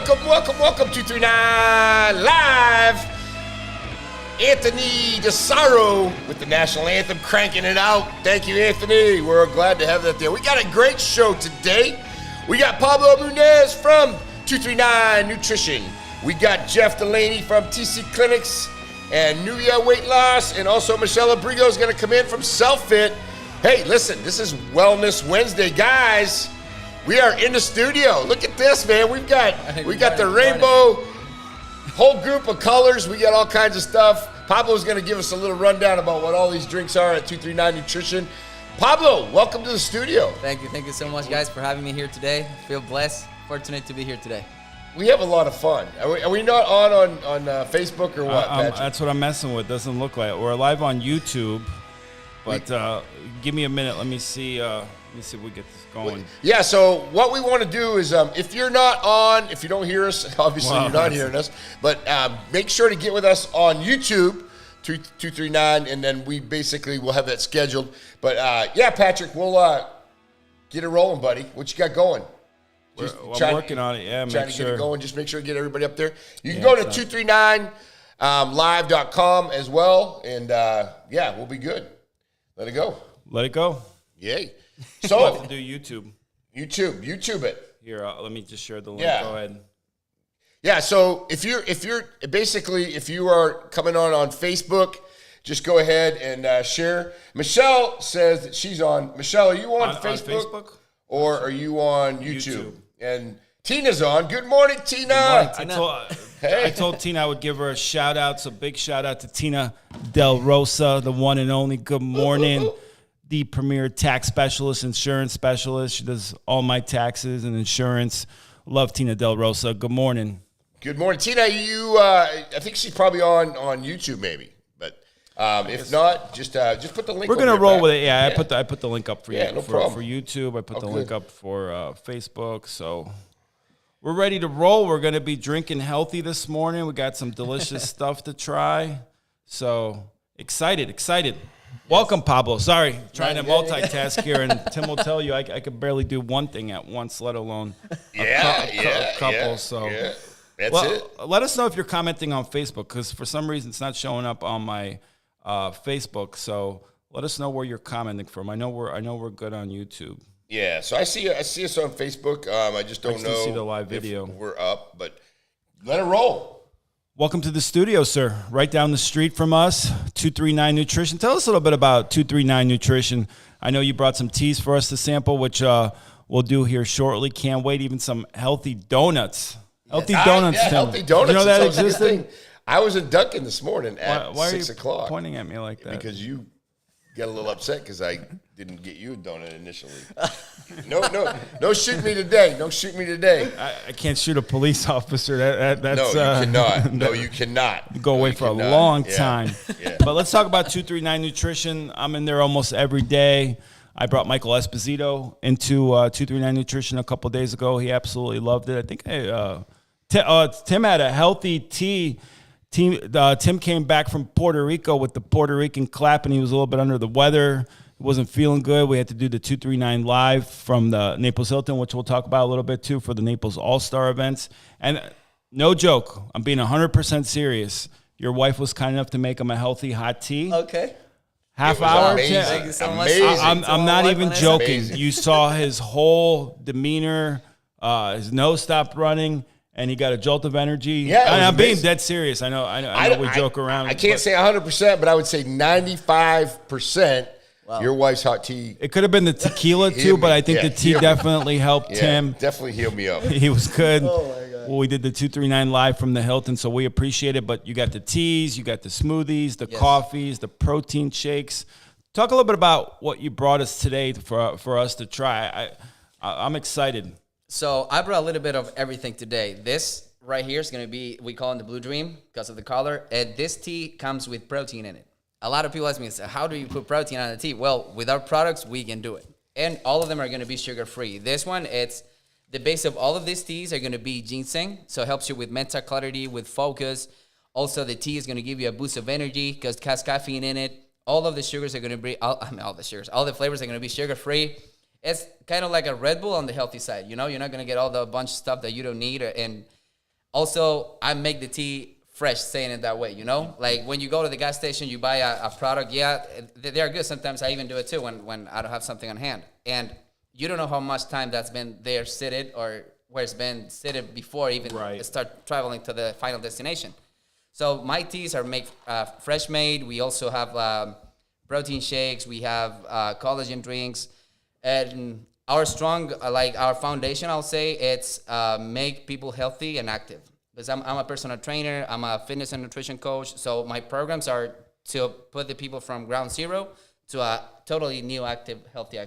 Welcome, 239 Live. Anthony DeSaro with the national anthem, cranking it out. Thank you, Anthony. We're glad to have that there. We got a great show today. We got Pablo Munez from 239 Nutrition. We got Jeff Delaney from TC Clinics and Nuya Weight Loss. And also Michelle Albergo is going to come in from Self-Fit. Hey, listen, this is Wellness Wednesday, guys. We are in the studio. Look at this, man. We got the rainbow, whole group of colors. We got all kinds of stuff. Pablo's going to give us a little rundown about what all these drinks are at 239 Nutrition. Pablo, welcome to the studio. Thank you so much, guys, for having me here today. I feel blessed, fortunate to be here today. We have a lot of fun. Are we not on Facebook or what, Patrick? That's what I'm messing with. Doesn't look like it. We're live on YouTube, but give me a minute. Let me see. Let me see if we get this going. Yeah, so what we want to do is if you're not on, if you don't hear us, obviously you're not hearing us, but make sure to get with us on YouTube, 239, and then we basically will have that scheduled. But yeah, Patrick, we'll get it rolling, buddy. What you got going? I'm working on it, yeah. Trying to get it going. Just make sure to get everybody up there. You can go to 239live.com as well, and yeah, we'll be good. Let it go. Let it go. Yay. So we'll have to do YouTube. YouTube it. Here, let me just share the link. Yeah. Go ahead. Yeah. So if you are coming on Facebook, just go ahead and share. Michelle says that she's on. Michelle, are you on Facebook? Or are you on YouTube? And Tina's on. Good morning, Tina. Good morning, Tina. I told Tina I would give her a shout out. So big shout out to Tina Del Rosa, the one and only. Good morning. The premier tax specialist, insurance specialist. She does all my taxes and insurance. Love Tina Del Rosa. Good morning. Good morning, Tina. You, I think she's probably on YouTube, maybe. But if not, just put the link. We're gonna roll with it. Yeah, I put the link up for you. No problem. For YouTube. I put the link up for Facebook. So we're ready to roll. We're gonna be drinking healthy this morning. We got some delicious stuff to try. So excited. Welcome, Pablo. Sorry, trying to multitask here, and Tim will tell you I could barely do one thing at once, let alone a couple. So that's it. Let us know if you're commenting on Facebook, because for some reason it's not showing up on my Facebook. So let us know where you're commenting from. I know we're good on YouTube. Yeah, so I see us on Facebook. I just don't know see the live video. If we're up, but let it roll. Welcome to the studio, sir. Right down the street from us, 239 Nutrition. Tell us a little bit about 239 Nutrition. I know you brought some teas for us to sample, which we'll do here shortly. Can't wait. Even some healthy donuts. Healthy donuts, Tim. Healthy donuts. You know that existed? I was in Dunkin' this morning at 6 o'clock. Why are you pointing at me like that? Because you got a little upset because I didn't get you a donut initially. No, shoot me today. Don't shoot me today. I can't shoot a police officer. That's, no, you cannot. No, you cannot. Go away for a long time. Yeah. But let's talk about 239 Nutrition. I'm in there almost every day. I brought Michael Esposito into 239 Nutrition a couple days ago. He absolutely loved it. I think Tim had a healthy tea. Tim came back from Puerto Rico with the Puerto Rican clap, and he was a little bit under the weather. He wasn't feeling good. We had to do the 239 Live from the Naples Hilton, which we'll talk about a little bit too, for the Naples All-Star events. And no joke, I'm being 100% serious. Your wife was kind enough to make him a healthy hot tea. Okay. Half hour. Amazing. Thank you so much. I'm not even joking. Amazing. You saw his whole demeanor. His nose stopped running, and he got a jolt of energy. Yeah, I'm being dead serious. I know we joke around. I can't say 100%, but I would say 95%. Wow. Your wife's hot tea. It could have been the tequila too, but I think the tea definitely helped him. Definitely healed me up. He was good. Oh my God. Well, we did the 239 Live from the Hilton, so we appreciate it. But you got the teas, you got the smoothies, the coffees, the protein shakes. Talk a little bit about what you brought us today for us to try. I'm excited. So I brought a little bit of everything today. This right here is going to be, we call it the Blue Dream because of the color. And this tea comes with protein in it. A lot of people ask me, how do you put protein on the tea? Well, with our products, we can do it. And all of them are going to be sugar-free. This one, it's the base of all of these teas are going to be ginseng. So it helps you with mental clarity, with focus. Also, the tea is going to give you a boost of energy because it has caffeine in it. All of the sugars are going to be, all the flavors are going to be sugar-free. It's kind of like a Red Bull on the healthy side. You know, you're not going to get all the bunch of stuff that you don't need. And Also, I make the tea fresh, saying it that way, you know? Like when you go to the gas station, you buy a product, they're good. Sometimes I even do it too when I don't have something on hand. And you don't know how much time that's been there seated or where it's been seated before even start traveling to the final destination. So my teas are made fresh made. We also have protein shakes. We have collagen drinks. And our strong, our foundation, I'll say, it's make people healthy and active. Because I'm a personal trainer. I'm a fitness and nutrition coach. So my programs are to put the people from ground zero to a totally new, active, healthy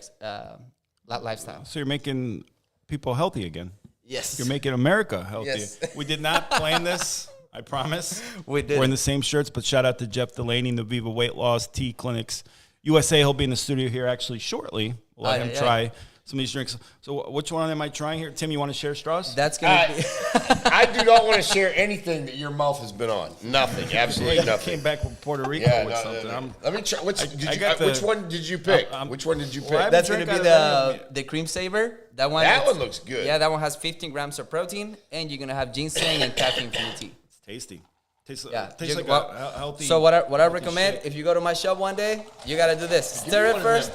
lifestyle. So you're making people healthy again. Yes. You're making America healthy. Yes. We did not plan this. I promise. We did. We're in the same shirts, but shout out to Jeff Delaney, the Viva Weight Loss Tea Clinics USA. He'll be in the studio here actually shortly. We'll let him try some of these drinks. So which one am I trying here? Tim, you want to share straws? That's going to be... I do not want to share anything that your mouth has been on. Nothing. Absolutely nothing. Came back from Puerto Rico with something. No. Let me try. Which one did you pick? Which one did you pick? Well, That's going to be the cream saver. That one looks good. Yeah, that one has 15 grams of protein, and you're going to have ginseng and caffeine from the tea. It's tasty. Tastes like a healthy. So what I recommend, shake. If you go to my shop one day, you got to do this. Stir it first.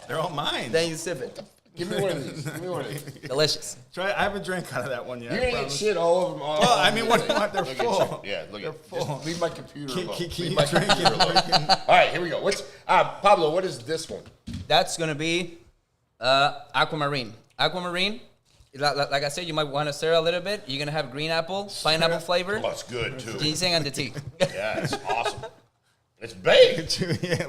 They're all mine. Then you sip it. Give me one of these. Give me one of these. Delicious. Try. I haven't drank out of that one yet. You're gonna get shit all over them. Well, I mean, what? They're full. Yeah, look they're at. full. Just leave my computer alone. Keep my computer alone. All right, here we go. What's Pablo? What is this one? That's gonna be aquamarine. Aquamarine. Like I said, you might want to stir a little bit. You're gonna have green apple, pineapple flavor. Oh, that's good too. Ginseng and the tea. Yeah, it's awesome. It's baked.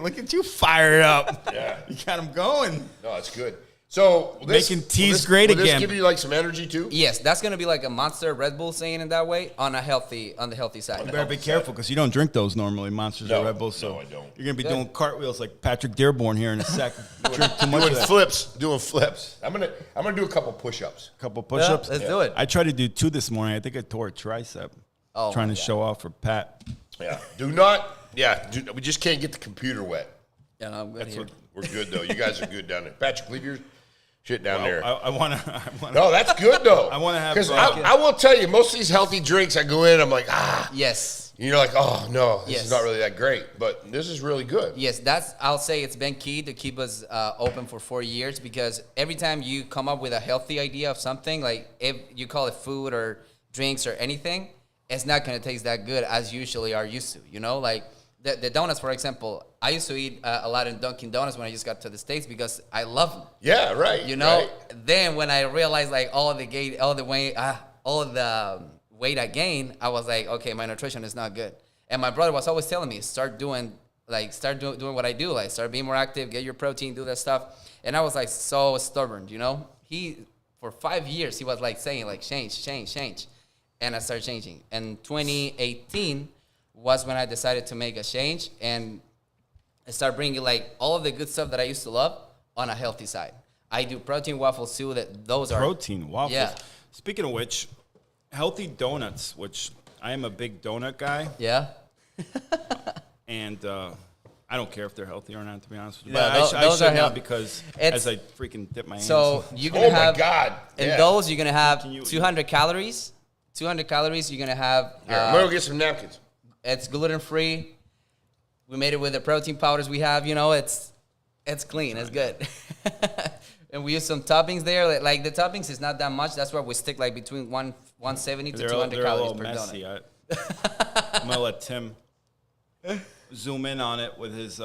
Look at you fired up. Yeah, you got them going. No, it's good. So making teas great again. Will this give you like some energy too? Yes, that's gonna be like a Monster Red Bull, saying it that way, on the healthy side. You better be careful because you don't drink those normally, Monsters or Red Bulls. So no, I don't. You're gonna be doing cartwheels like Patrick Dearborn here in a sec. Drink too much of that. Doing flips. I'm gonna do a couple push-ups. Couple push-ups. Let's do it. I tried to do 2 this morning. I think I tore a tricep. Trying to show off for Pat. Yeah. Do not. Yeah. We just can't get the computer wet. Yeah, no, I'm good here. We're good though. You guys are good down there. Patrick, leave your shit down there. I want to. No, that's good though. I want to have. Because I will tell you, most of these healthy drinks, I go in, I'm like, Yes. You're like, oh no, this is not really that great, but this is really good. Yes, I'll say it's been key to keep us open for 4 years, because every time you come up with a healthy idea of something, like if you call it food or drinks or anything, it's not going to taste that good as usually are used to, you know? Like the donuts, for example, I used to eat a lot in Dunkin' Donuts when I just got to the States because I love them. Yeah, right. You know? Right. Then when I realized like all the weight I gained, I was like, okay, my nutrition is not good. And my brother was always telling me, start doing what I do, like start being more active, get your protein, do that stuff. And I was like so stubborn, you know? For 5 years, he was like saying like, change. And I started changing. And 2018 was when I decided to make a change and start bringing like all of the good stuff that I used to love on a healthy side. I do protein waffles too. Those are protein waffles. Yeah. Speaking of which, healthy donuts, which I am a big donut guy. Yeah. And I don't care if they're healthy or not, to be honest with you. Yeah, but I those should are now because as I freaking dip my hands. So you're gonna have. Oh my God! And Yeah. those you're gonna have 200 calories. 200 calories. You're gonna have. Here, I'm gonna go get some napkins. It's gluten free. We made it with the protein powders we have. You know, it's clean. It's good. And we use some toppings there. Like the toppings is not that much. That's why we stick like between 170 to 200 calories per messy. donut. I'm gonna let Tim zoom in on it with his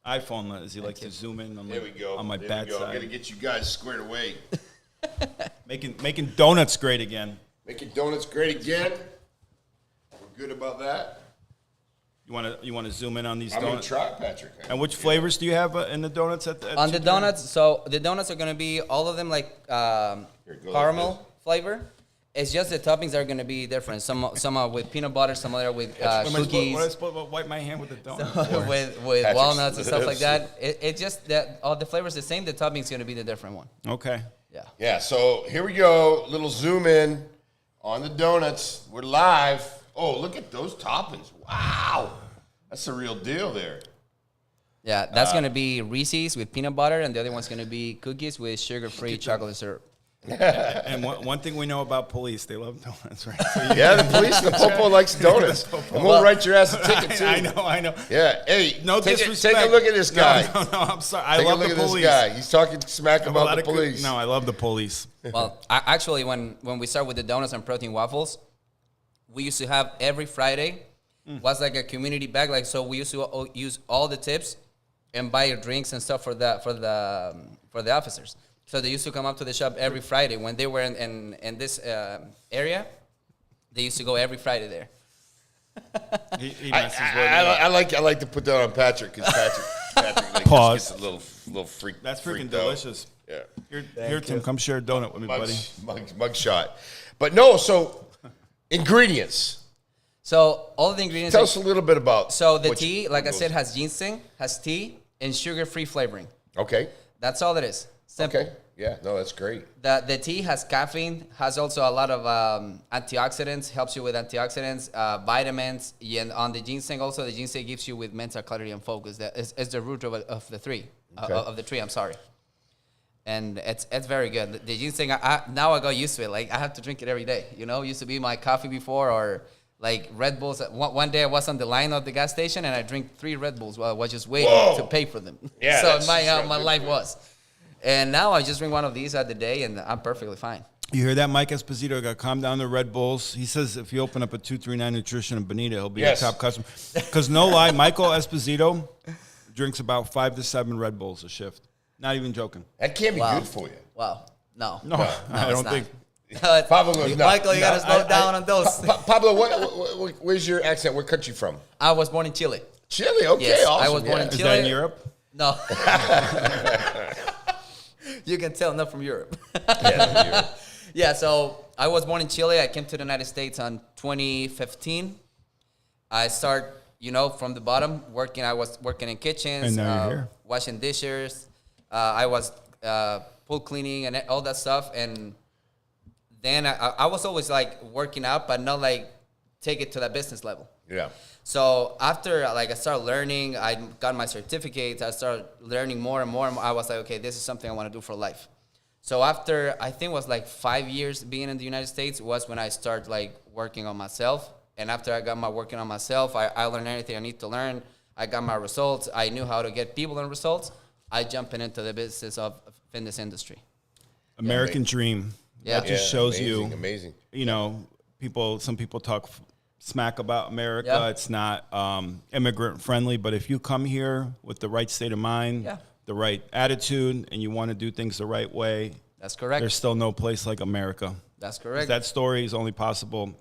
iPhone, as he likes to zoom in on, There we go. on my There bad we go. I'm side. gonna get you guys squared away. Making donuts great again. Making donuts great again. We're good about that. You want to zoom in on these I'm gonna donuts? try, Patrick. And which flavors do you have in the donuts? On the donuts, so the donuts are gonna be all of them like caramel flavor. It's just the toppings are gonna be different. Some are with peanut butter, some are with cookies. What am I supposed to wipe my hand with the donut? with walnuts and stuff like that. It just that all the flavors the same. The topping's gonna be the different one. Okay. Yeah. Yeah. So here we go. Little zoom in on the donuts. We're live. Oh, look at those toppings. Wow. That's the real deal there. Yeah, that's gonna be Reese's with peanut butter, and the other one's gonna be cookies with sugar-free chocolate syrup. And one thing we know about police, they love donuts, right? So Yeah, the police, the popo likes donuts. And we'll write your ass a ticket, too. I know. Yeah, hey, No take disrespect. a look at this guy. No, I'm sorry. I Take love a look the at police. this guy. He's talking smack about the Good- police. No, I love the police. Well, actually, when we start with the donuts and protein waffles, we used to have every Friday was like a community bag. Like, so we used to use all the tips and buy drinks and stuff for the officers. So they used to come up to the shop every Friday when they were in this area. They used to go every Friday there. He messes with me. I like to put that on Patrick because Patrick like, Pause. just gets a little freak. That's freaking freaked out. delicious. Yeah, Here, Tim, come share a donut with me, buddy. mug shot. But no, so ingredients. So all the ingredients. Tell us a little bit about. So the what tea, like I said, has ginseng, has tea, and sugar-free flavoring. Okay. That's all it is. Simple. Okay. Yeah. No, that's great. The tea has caffeine, has also a lot of antioxidants, helps you with antioxidants, vitamins, and on the ginseng also, the ginseng gives you with mental clarity and focus. That is the root of the tree, of the tree, I'm sorry. And it's very good. The ginseng, now I got used to it. Like, I have to drink it every day, you know? It used to be my coffee before, or like Red Bulls. One day I was on the line of the gas station, and I drank 3 Red Bulls while I was just waiting to pay for them. Yeah, so that's my life was. And now I just drink one of these at the day, and I'm perfectly fine. You hear that, Mike Esposito? Got to calm down the Red Bulls. He says if you open up a 239 Nutrition in Bonita, he'll be Yes. a top customer. Because no lie, Michael Esposito drinks about 5 to 7 Red Bulls a shift. Not even joking. That can't be Wow. good for you. Wow. No. No, I it's don't not. think. Pablo goes, no, Michael, you got to slow down on those. Pablo, where's your accent? What country from? I was born in Chile. Chile. Okay, Yes, awesome. I was born in Is Chile. that in Europe? No. You can tell, not from Europe. Yeah, Yeah, so I was born in Chile. I came to the United States in 2015. I start, from the bottom, working. I was working in kitchens, And now you're here. washing dishes. I was pool cleaning and all that stuff. And then I was always like working out, but not like take it to that business level. yeah. So after I started learning, I got my certificates, I started learning more and more. I was like, okay, this is something I want to do for life. So after, I think it was like 5 years being in the United States was when I started like working on myself. And after I got my working on myself, I learned everything I need to learn. I got my results. I knew how to get people in results. I jumped into the business of fitness industry. American dream. Yeah. That just shows Amazing. Some people talk smack about America. Yeah. It's not immigrant friendly, but if you come here with the right state of mind, Yeah. the right attitude, and you want to do things the right way, That's correct. there's still no place like America. That's correct. That story is only possible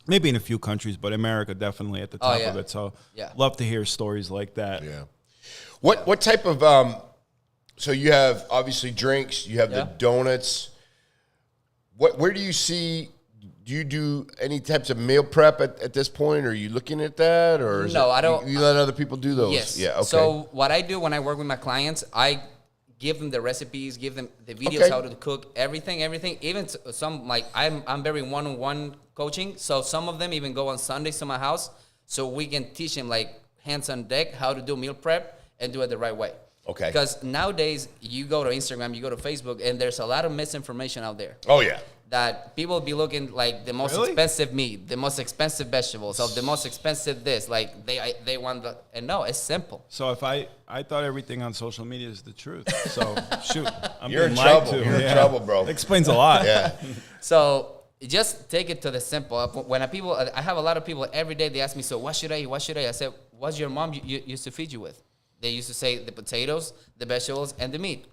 maybe in a few countries, but America definitely at the top yeah. of it. So Yeah. love to hear stories like that. Yeah. What type of so you have obviously drinks, you have the Yeah. donuts. Where do you see, do you do any types of meal prep at this point? Are you looking at that, or is No, it, I don't- You let other people do those? Yes. Yeah. Okay. So what I do when I work with my clients, I give them the recipes, give them the videos Okay. how to cook, everything. Even some like I'm very one-on-one coaching. So some of them even go on Sundays to my house, so we can teach them like hands on deck how to do meal prep and do it the right way. Okay. Because nowadays you go to Instagram, you go to Facebook, and there's a lot of misinformation out there. Oh yeah. That people be looking like the most Really? expensive meat, the most expensive vegetables, or the most expensive this. Like they want the, and no, it's simple. So if I thought everything on social media is the truth. So shoot, I'm You're being in lied trouble. to. You're in trouble, bro. Explains a lot. Yeah. So just take it to the simple. When I have a lot of people every day. They ask me, so what should I eat? What should I eat? I said, what's your mom used to feed you with? They used to say the potatoes, the vegetables, and the meat.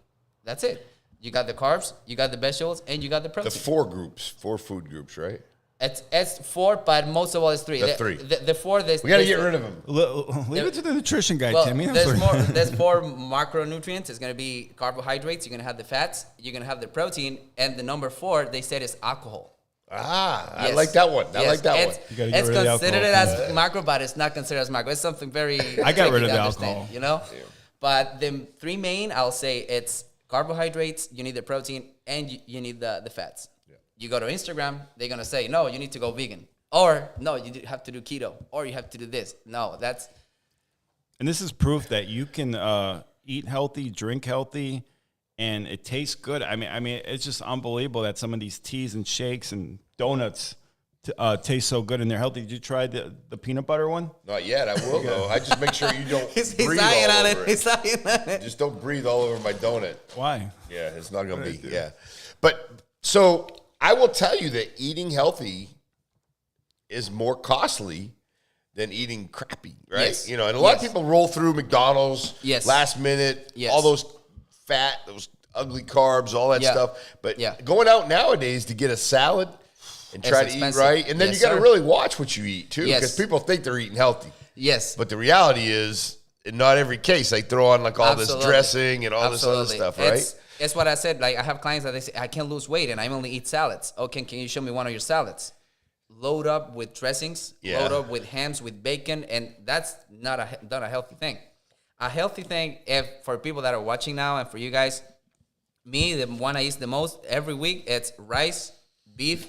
That's it. You got the carbs, you got the vegetables, and you got the protein. The 4 food groups, right? It's 4, but most of all it's 3. The 3. The 4. We got to get rid of them. Leave it to the nutrition guy, Well, Timmy. there's 4 macronutrients. It's going to be carbohydrates. You're going to have the fats. You're going to have the protein. And the number 4, they said, is alcohol. I Yes. like that one. I Yes. like that It's, one. You gotta get it's rid of the considered alcohol. as macro, but it's not considered as macro. It's something very I got rid tricky of to the understand, alcohol. you know? Yeah. But the 3 main, I'll say it's carbohydrates, you need the protein, and you need the fats. Yeah. You go to Instagram, they're going to say, no, you need to go vegan. Or, no, you have to do keto. Or you have to do this. No, that's... And this is proof that you can eat healthy, drink healthy, and it tastes good. I mean, it's just unbelievable that some of these teas and shakes and donuts taste so good and they're healthy. Did you try the peanut butter one? Not yet. I will though. I just make sure you don't breathe eyeing all on over it. He's eyeing on it. Just don't breathe all over my donut. Why? Yeah, it's not going to be. Yeah, but so I will tell you that eating healthy is more costly than eating crappy, right? Yes. You know, and a lot of people roll through McDonald's last minute, all those fat, those ugly carbs, all that stuff. But going out nowadays to get a salad and try to eat right, and then you got to really watch what you eat too, because people think they're eating healthy. Yes. But the reality is, in not every case, they throw on like all this dressing and all this other stuff, right? It's what I said. Like I have clients that they say, I can't lose weight and I only eat salads. Okay, can you show me one of your salads? Load up with dressings, load up with hams, with bacon, and that's not a healthy thing. A healthy thing, if for people that are watching now and for you guys, me, the one I eat the most every week, it's rice, beef,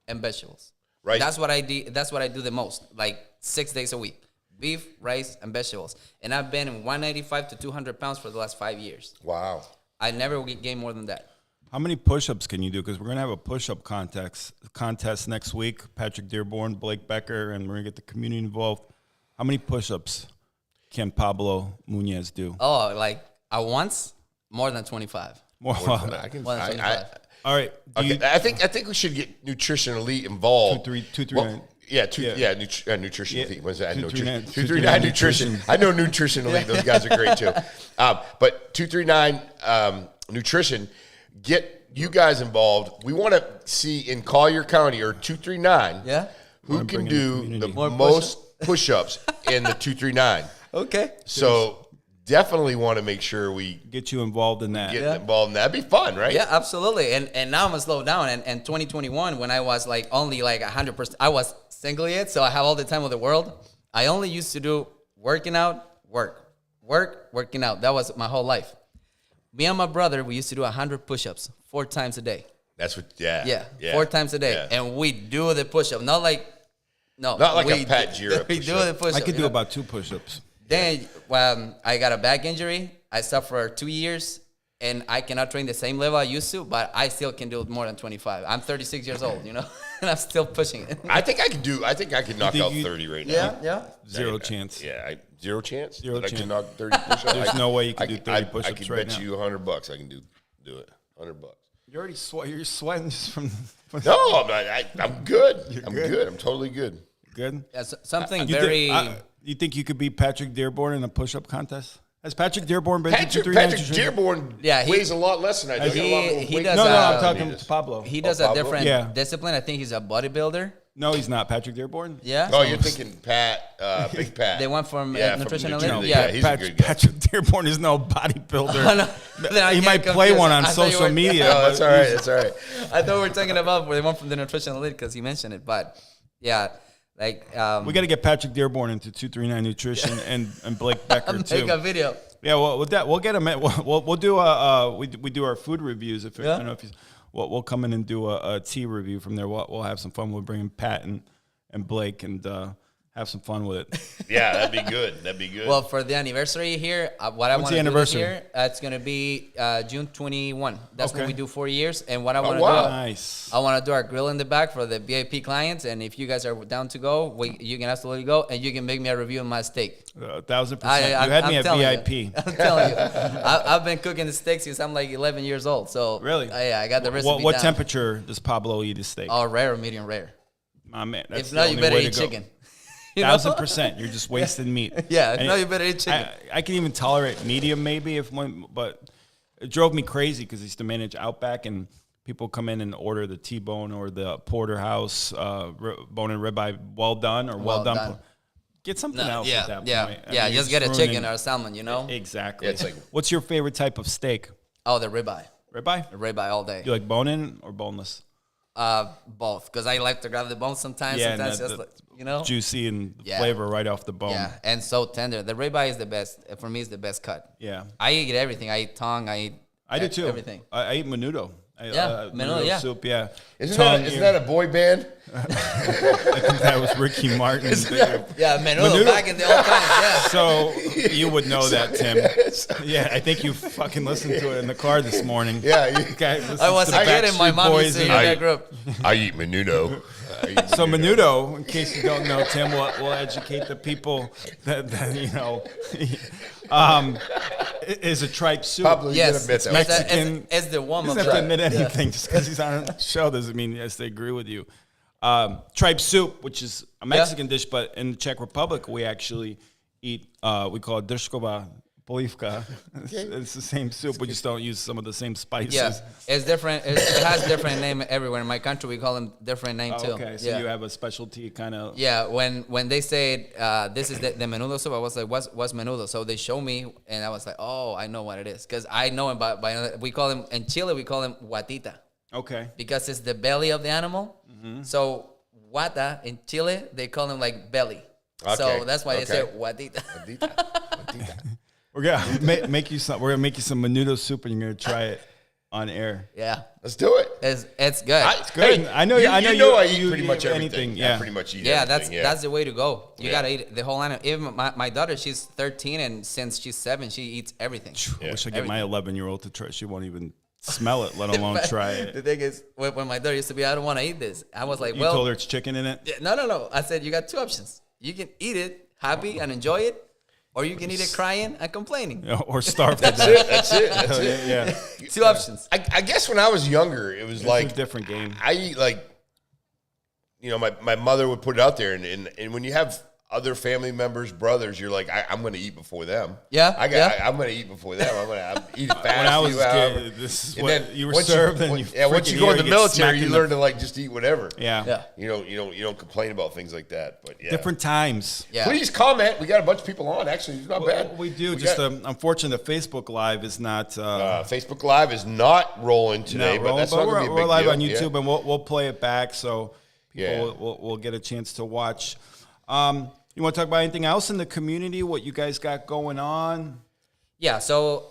and vegetables. Right. That's what I do. That's what I do the most, like 6 days a week. Beef, rice, and vegetables. And I've been in 185 to 200 pounds for the last 5 years. Wow. I never gain more than that. How many push-ups can you do? Because we're going to have a push-up contest next week. Patrick Dearborn, Blake Becker, and we're going to get the community involved. How many push-ups can Pablo Munez do? Oh, like at once? More than 25. More than I can. More than 25. All right. Okay. I think we should get Nutrition Elite involved. 239. Nutrition Elite. What's that? 239 Nutrition. I know Nutrition Elite. Those guys are great too. But 239 Nutrition, get you guys involved. We want to see in Collier County or 239 who can do the most push-ups in the 239. Okay. So definitely want to make sure we get you involved in that. Get involved in that. That'd be fun, right? Yeah, absolutely. And now I'm gonna slow down. And 2021, when I was like only like 100%, I was single yet, so I have all the time of the world. I only used to do working out, working out. That was my whole life. Me and my brother, we used to do 100 push-ups 4 times a day. That's what. 4 times a day, and we do the push-up, not like a Pat Jira. We do the push-up. I could do about 2 push-ups. Then I got a back injury. I suffered for 2 years, and I cannot train the same level I used to, but I still can do more than 25. I'm 36 years old, and I'm still pushing it. I think I can knock out 30 right now. Yeah. Zero chance. Yeah, zero chance. Zero that chance. I can knock 30 push-ups. There's no way you can do 30 push-ups I can right bet now. you $100 I can do it. $100. You're already you're sweating just from No, I'm good. I'm good. I'm totally good. Good. Yeah, something very. You think you could beat Patrick Dearborn in a push-up contest? Has Patrick Dearborn been to Patrick 239? Dearborn weighs a lot less than I do. He does. No, I'm talking to Pablo. He does a different discipline. I think he's a bodybuilder. No, he's not. Patrick Dearborn? Yeah. Oh, you're thinking Pat, Big Pat. They went from Nutrition Elite. No, Yeah, he's a good guy. Patrick Dearborn is no bodybuilder. He might play one on social media. No, that's all right. That's all right. I thought we were talking about where they went from the Nutrition Elite because he mentioned it. But, yeah, like... we got to get Patrick Dearborn into 239 Nutrition and Blake Becker, too. Make a video. Yeah, well, with that, we'll get him. We'll do we do our food reviews. I don't know if we'll come in and do a tea review from there. We'll have some fun. We'll bring in Pat and Blake and have some fun with it. Yeah, that'd be good. That'd be good. Well, for the anniversary here, what I want to do this year, it's going to be June 21. That's when we do 4 years. And what I want to do, I want to do our grill in the back for the VIP clients. And if you guys are down to go, you can absolutely go, and you can make me a review of my steak. 1,000%. You had me at VIP. I'm telling you, I've been cooking the steak since I'm like 11 years old. So really, yeah, I got the recipe. What temperature does Pablo eat his steak? Oh, rare or medium rare. My man, that's if not, you better eat chicken. 1,000%. You're just wasting meat. Yeah, if not, you better eat chicken. I can even tolerate medium maybe but it drove me crazy because I used to manage Outback and people come in and order the T-bone or the porterhouse bone and ribeye well done or well done. Get something else at that point. Yeah, just get a chicken or a salmon, Exactly. Yeah, it's like, what's your favorite type of steak? Oh, the ribeye. Ribeye? Ribeye all day. Do you like bone-in or boneless? Both, because I like to grab the bone sometimes. Yeah, sometimes just like, juicy and the flavor right off the bone. Yeah, and so tender. The ribeye is the best. For me, it's the best cut. Yeah, I eat everything. I eat tongue. I do too. Everything. I eat menudo. Menudo soup. Yeah, isn't that a boy band? I think that was Ricky Martin. Yeah, menudo back in the old times. Yeah. So you would know that, Tim. Yeah, I think you fucking listened to it in the car this morning. Yeah, I was a kid and my mom used to hear that group. I eat menudo. So menudo, in case you don't know, Tim, will educate the people that you know, is a tripe soup. Pablo, you Yes, gotta admit that. Mexican. It's the warm He up. doesn't have to admit anything. Just because he's on a show doesn't mean yes they agree with you. Tripe soup, which is a Mexican dish, but in the Czech Republic we actually eat. We call it drškova polivka. It's the same soup. We just don't use some of the same spices. Yeah, it's different. It has different name everywhere. In my country, we call them different name too. Okay, so yeah. you have a specialty kind of. Yeah, when they said this is the menudo soup, I was like, what's menudo? So they show me, and I was like, oh, I know what it is, because I know him by we call him in Chile, we call him guatita, Okay. because it's the belly of the animal. So guata in Chile, they call him like belly. Okay, So that's why they say okay. guatita. We're gonna make you some. We're gonna make you some menudo soup, and you're gonna try it on air. Yeah, Let's do it. it's good. It's good. Hey, I know. You I know. know I eat you pretty much everything. anything. I Yeah. pretty much eat Yeah, everything. that's the way to go. You Yeah. gotta eat the whole animal. Even my daughter, she's 13, and since she's 7, she eats everything. I wish I get my 11-year-old to try. She won't even smell it, let alone try it. The thing is, when my daughter used to be, I don't want to eat this. I was like, You well, told her it's chicken in it. yeah, no. I said, you got 2 options. You can eat it happy and enjoy it, or you can eat it crying and complaining. Or starve to death. That's it. Yeah. 2 options. I guess when I was younger, it was It's like a different game. I eat like, you know, my mother would put it out there, and when you have other family members, brothers, you're like, I'm going to eat before them. Yeah, I'm going to eat before them. I'm going to eat it fast. When I was a however. kid, this is And what then you were once served, and you once you freaking go in eat the it, military, get you smacked learn to like just eat whatever. Yeah. Yeah. You don't complain about things like that. But yeah, Different times. Yeah. Please comment. We got a bunch of people on. Actually, it's not bad. We do. got- Unfortunately, the Facebook Live is not. Facebook Live is not rolling today, but that's not going to be a we're big live deal. on Yeah. YouTube, and we'll play it back so people Yeah. will get a chance to watch. You want to talk about anything else in the community? What you guys got going on? Yeah, so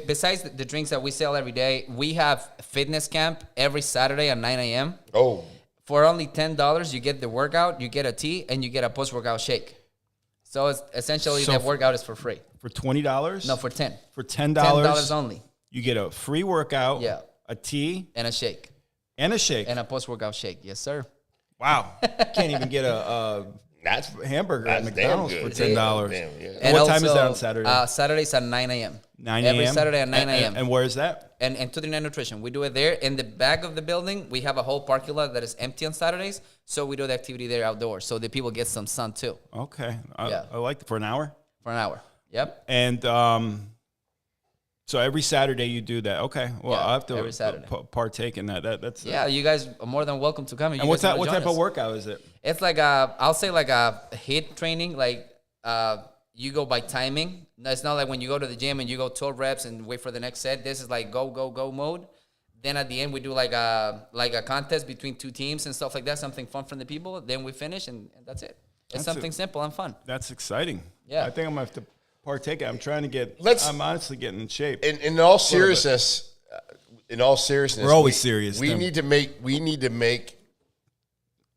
besides the drinks that we sell every day, we have fitness camp every Saturday at 9 a.m. Oh, For only $10, you get the workout, you get a tea, and you get a post-workout shake. So it's essentially So the workout is for free. For $20? No, for 10. For $10, $10 only. you get a free workout, Yeah. a tea, And a shake. and a shake. And a post-workout shake. Yes, sir. Wow. Can't even get a that's hamburger at That's damn McDonald's for good. $10. Damn, yeah. And what time is that on Saturday? Saturdays at 9 a.m. 9 a.m.? Every Saturday at 9 a.m. And where is that? And 239 Nutrition. We do it there. In the back of the building, we have a whole parking lot that is empty on Saturdays. So we do the activity there outdoors. So the people get some sun too. Okay. Yeah. I like it for an hour. For an hour. Yep. And so every Saturday you do that. Okay. Well, Yeah, I'll have to every Saturday. partake in that. That's Yeah, you guys are more than welcome to come. And what type of workout is it? It's like I'll say like a HIIT training. Like you go by timing. No, it's not like when you go to the gym and you go 12 reps and wait for the next set. This is like go mode. Then at the end we do like a contest between 2 teams and stuff like that. Something fun from the people. Then we finish and that's it. It's something simple and fun. That's exciting. Yeah. I think I'm gonna have to partake. I'm trying to get. Let's- I'm honestly getting in shape. in all seriousness, We're always serious, We Tim. need to make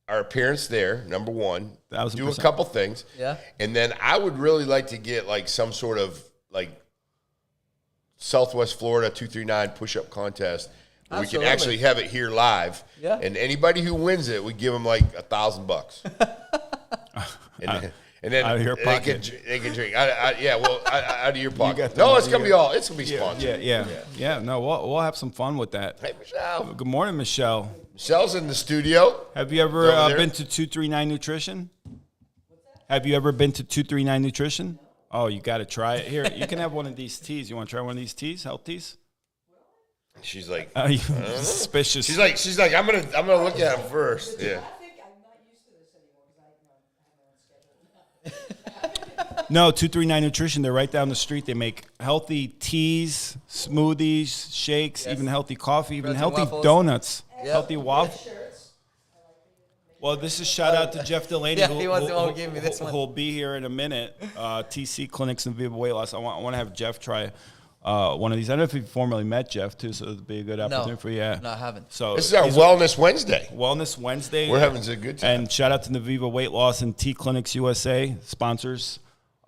our appearance there. Number one, 1000%. do a couple things. Yeah. And then I would really like to get like some sort of like Southwest Florida 239 push-up contest where we can Absolutely. actually have it here live. Yeah. And anybody who wins it, we give them like $1,000. And then Out of your they pocket. They can drink. Out of your got pocket. the No, money it's gonna be here. all. It's gonna be sponsored. Yeah. No, we'll have some fun with that. Hey, Michelle. Good morning, Michelle. Michelle's in the studio. Have you ever Over there. been to 239 Nutrition? Have you ever been to 239 Nutrition? Oh, you got to try it. Here, you can have one of these teas. You want to try one of these teas? Health teas? She's like, You suspicious. she's like, I'm gonna look at him first. Yeah. I think I'm not used to this anymore because I have my own schedule. No, 239 Nutrition. They're right down the street. They make healthy teas, smoothies, shakes, even healthy coffee, even Protein healthy waffles. donuts. Yeah. Healthy waffles. Well, this is shout out to Jeff Delaney. Yeah, he was the one who gave me this one. Who'll be here in a minute. TC Clinics and Viva Weight Loss. I want to have Jeff try one of these. I don't know if you formerly met Jeff too, so it'd be a good opportunity for you. Yeah. No, I haven't. So This is our Wellness Wednesday. Wellness Wednesday. We're having a good time. And shout out to Naviva Weight Loss and T Clinics USA, sponsors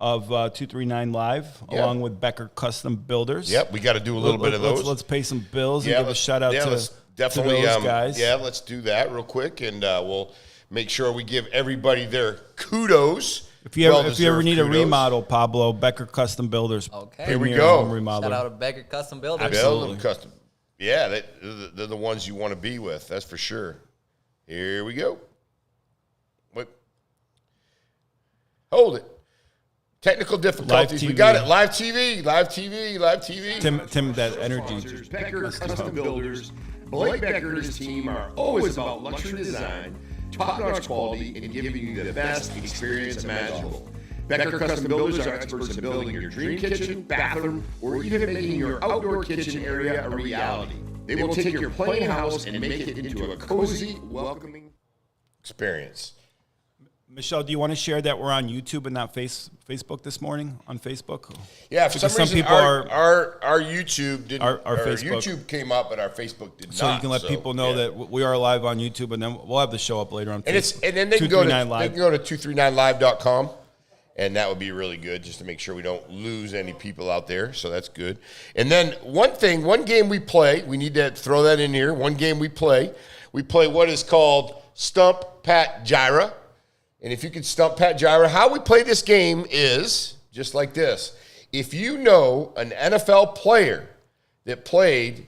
of 239 Live, Yeah. along with Becker Custom Builders. Yep, we got to do a little bit of those. Let's pay some bills and give a shout out let's to definitely those guys. Yeah, let's do that real quick, and we'll make sure we give everybody their kudos. If you ever Well-deserved need a kudos. remodel, Pablo, Becker Custom Builders. Okay. Here we Premier go. home remodeler. Shout out to Becker Custom Builders. Build them custom. Yeah, they're the ones you want to be with. That's for sure. Here we go. Wait. Hold it. Technical difficulties. We TV. got it. Live TV. Live TV. Live TV. Tim, that energy. Sponsors, Becker Custom Builders. Blake Becker and his team are always about luxury design, top-notch quality, and giving you the best experience imaginable. Becker Custom Builders are experts in building your dream kitchen, bathroom, or even making your outdoor kitchen area a reality. They will take your plain house and make it into a cozy, welcoming Experience. Michelle, do you want to share that we're on YouTube and not Facebook this morning on Facebook? Yeah, for Because some reason, people our YouTube didn't. Our Our Facebook. YouTube came up, but our Facebook did So not. you can let people know that we are live on YouTube, and then we'll have the show up later on. And Facebook. then they can go to 239 Live. 239live.com, and that would be really good just to make sure we don't lose any people out there. So that's good. And then one game we play, we need to throw that in here. One game we play what is called Stump Pat Jira. And if you can stump Pat Jira, how we play this game is just like this. If you know an NFL player that played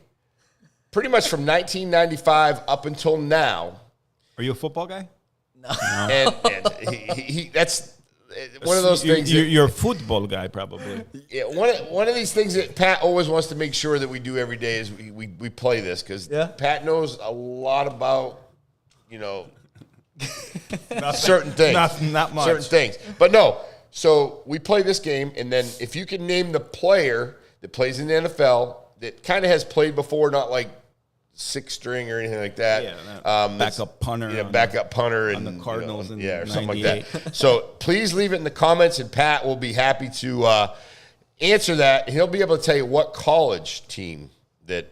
pretty much from 1995 up until now, Are you a football guy? and he that's one of those things. You're a football guy, probably. Yeah, one of these things that Pat always wants to make sure that we do every day is we play this because Pat knows a lot about, certain things. Not much. Certain things. But no, so we play this game, and then if you can name the player that plays in the NFL that kind of has played before, not like sixth string or anything like that. Yeah, backup punter. Backup punter on and the Cardinals in or something like 98. that. So please leave it in the comments, and Pat will be happy to answer that. He'll be able to tell you what college team that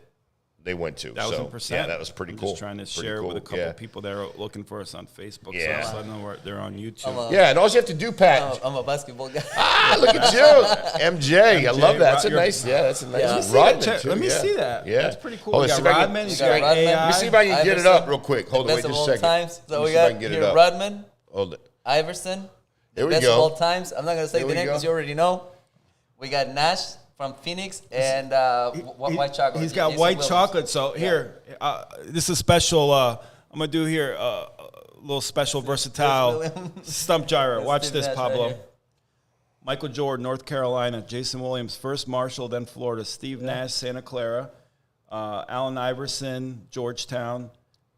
they went to. 1,000%. Yeah, that was pretty cool. Just trying to Pretty share it cool. with a couple Yeah. people that are looking for us on Facebook. Yeah. So I know they're on YouTube. Yeah, and all you have to do, Pat. I'm a basketball guy. Look at you, MJ. I love that. That's a you're- nice. Yeah, that's a nice. Yeah. Rodman, Check- too, let me yeah. see that. Yeah, That's pretty cool. Hold We on, got see if I can- Rodman. see You if I got can- Rodman. Let me see if I can get it up real quick. Hold on, Best wait of just a all second. times. So Let me we see if I got can get it here up. Rodman, Hold it. Iverson. There we Best go. of all times. I'm not gonna say There the we name go. because you already know. We got Nash from Phoenix and white chocolate. He's got Jason white Williams. chocolate. So here, this is special. I'm gonna do here a little special versatile Williams. stump gyro. Watch Steve this, Nash Pablo. right here. Michael Jordan, North Carolina. Jason Williams, first Marshall, then Florida. Steve Nash, Santa Clara. Allen Iverson, Georgetown.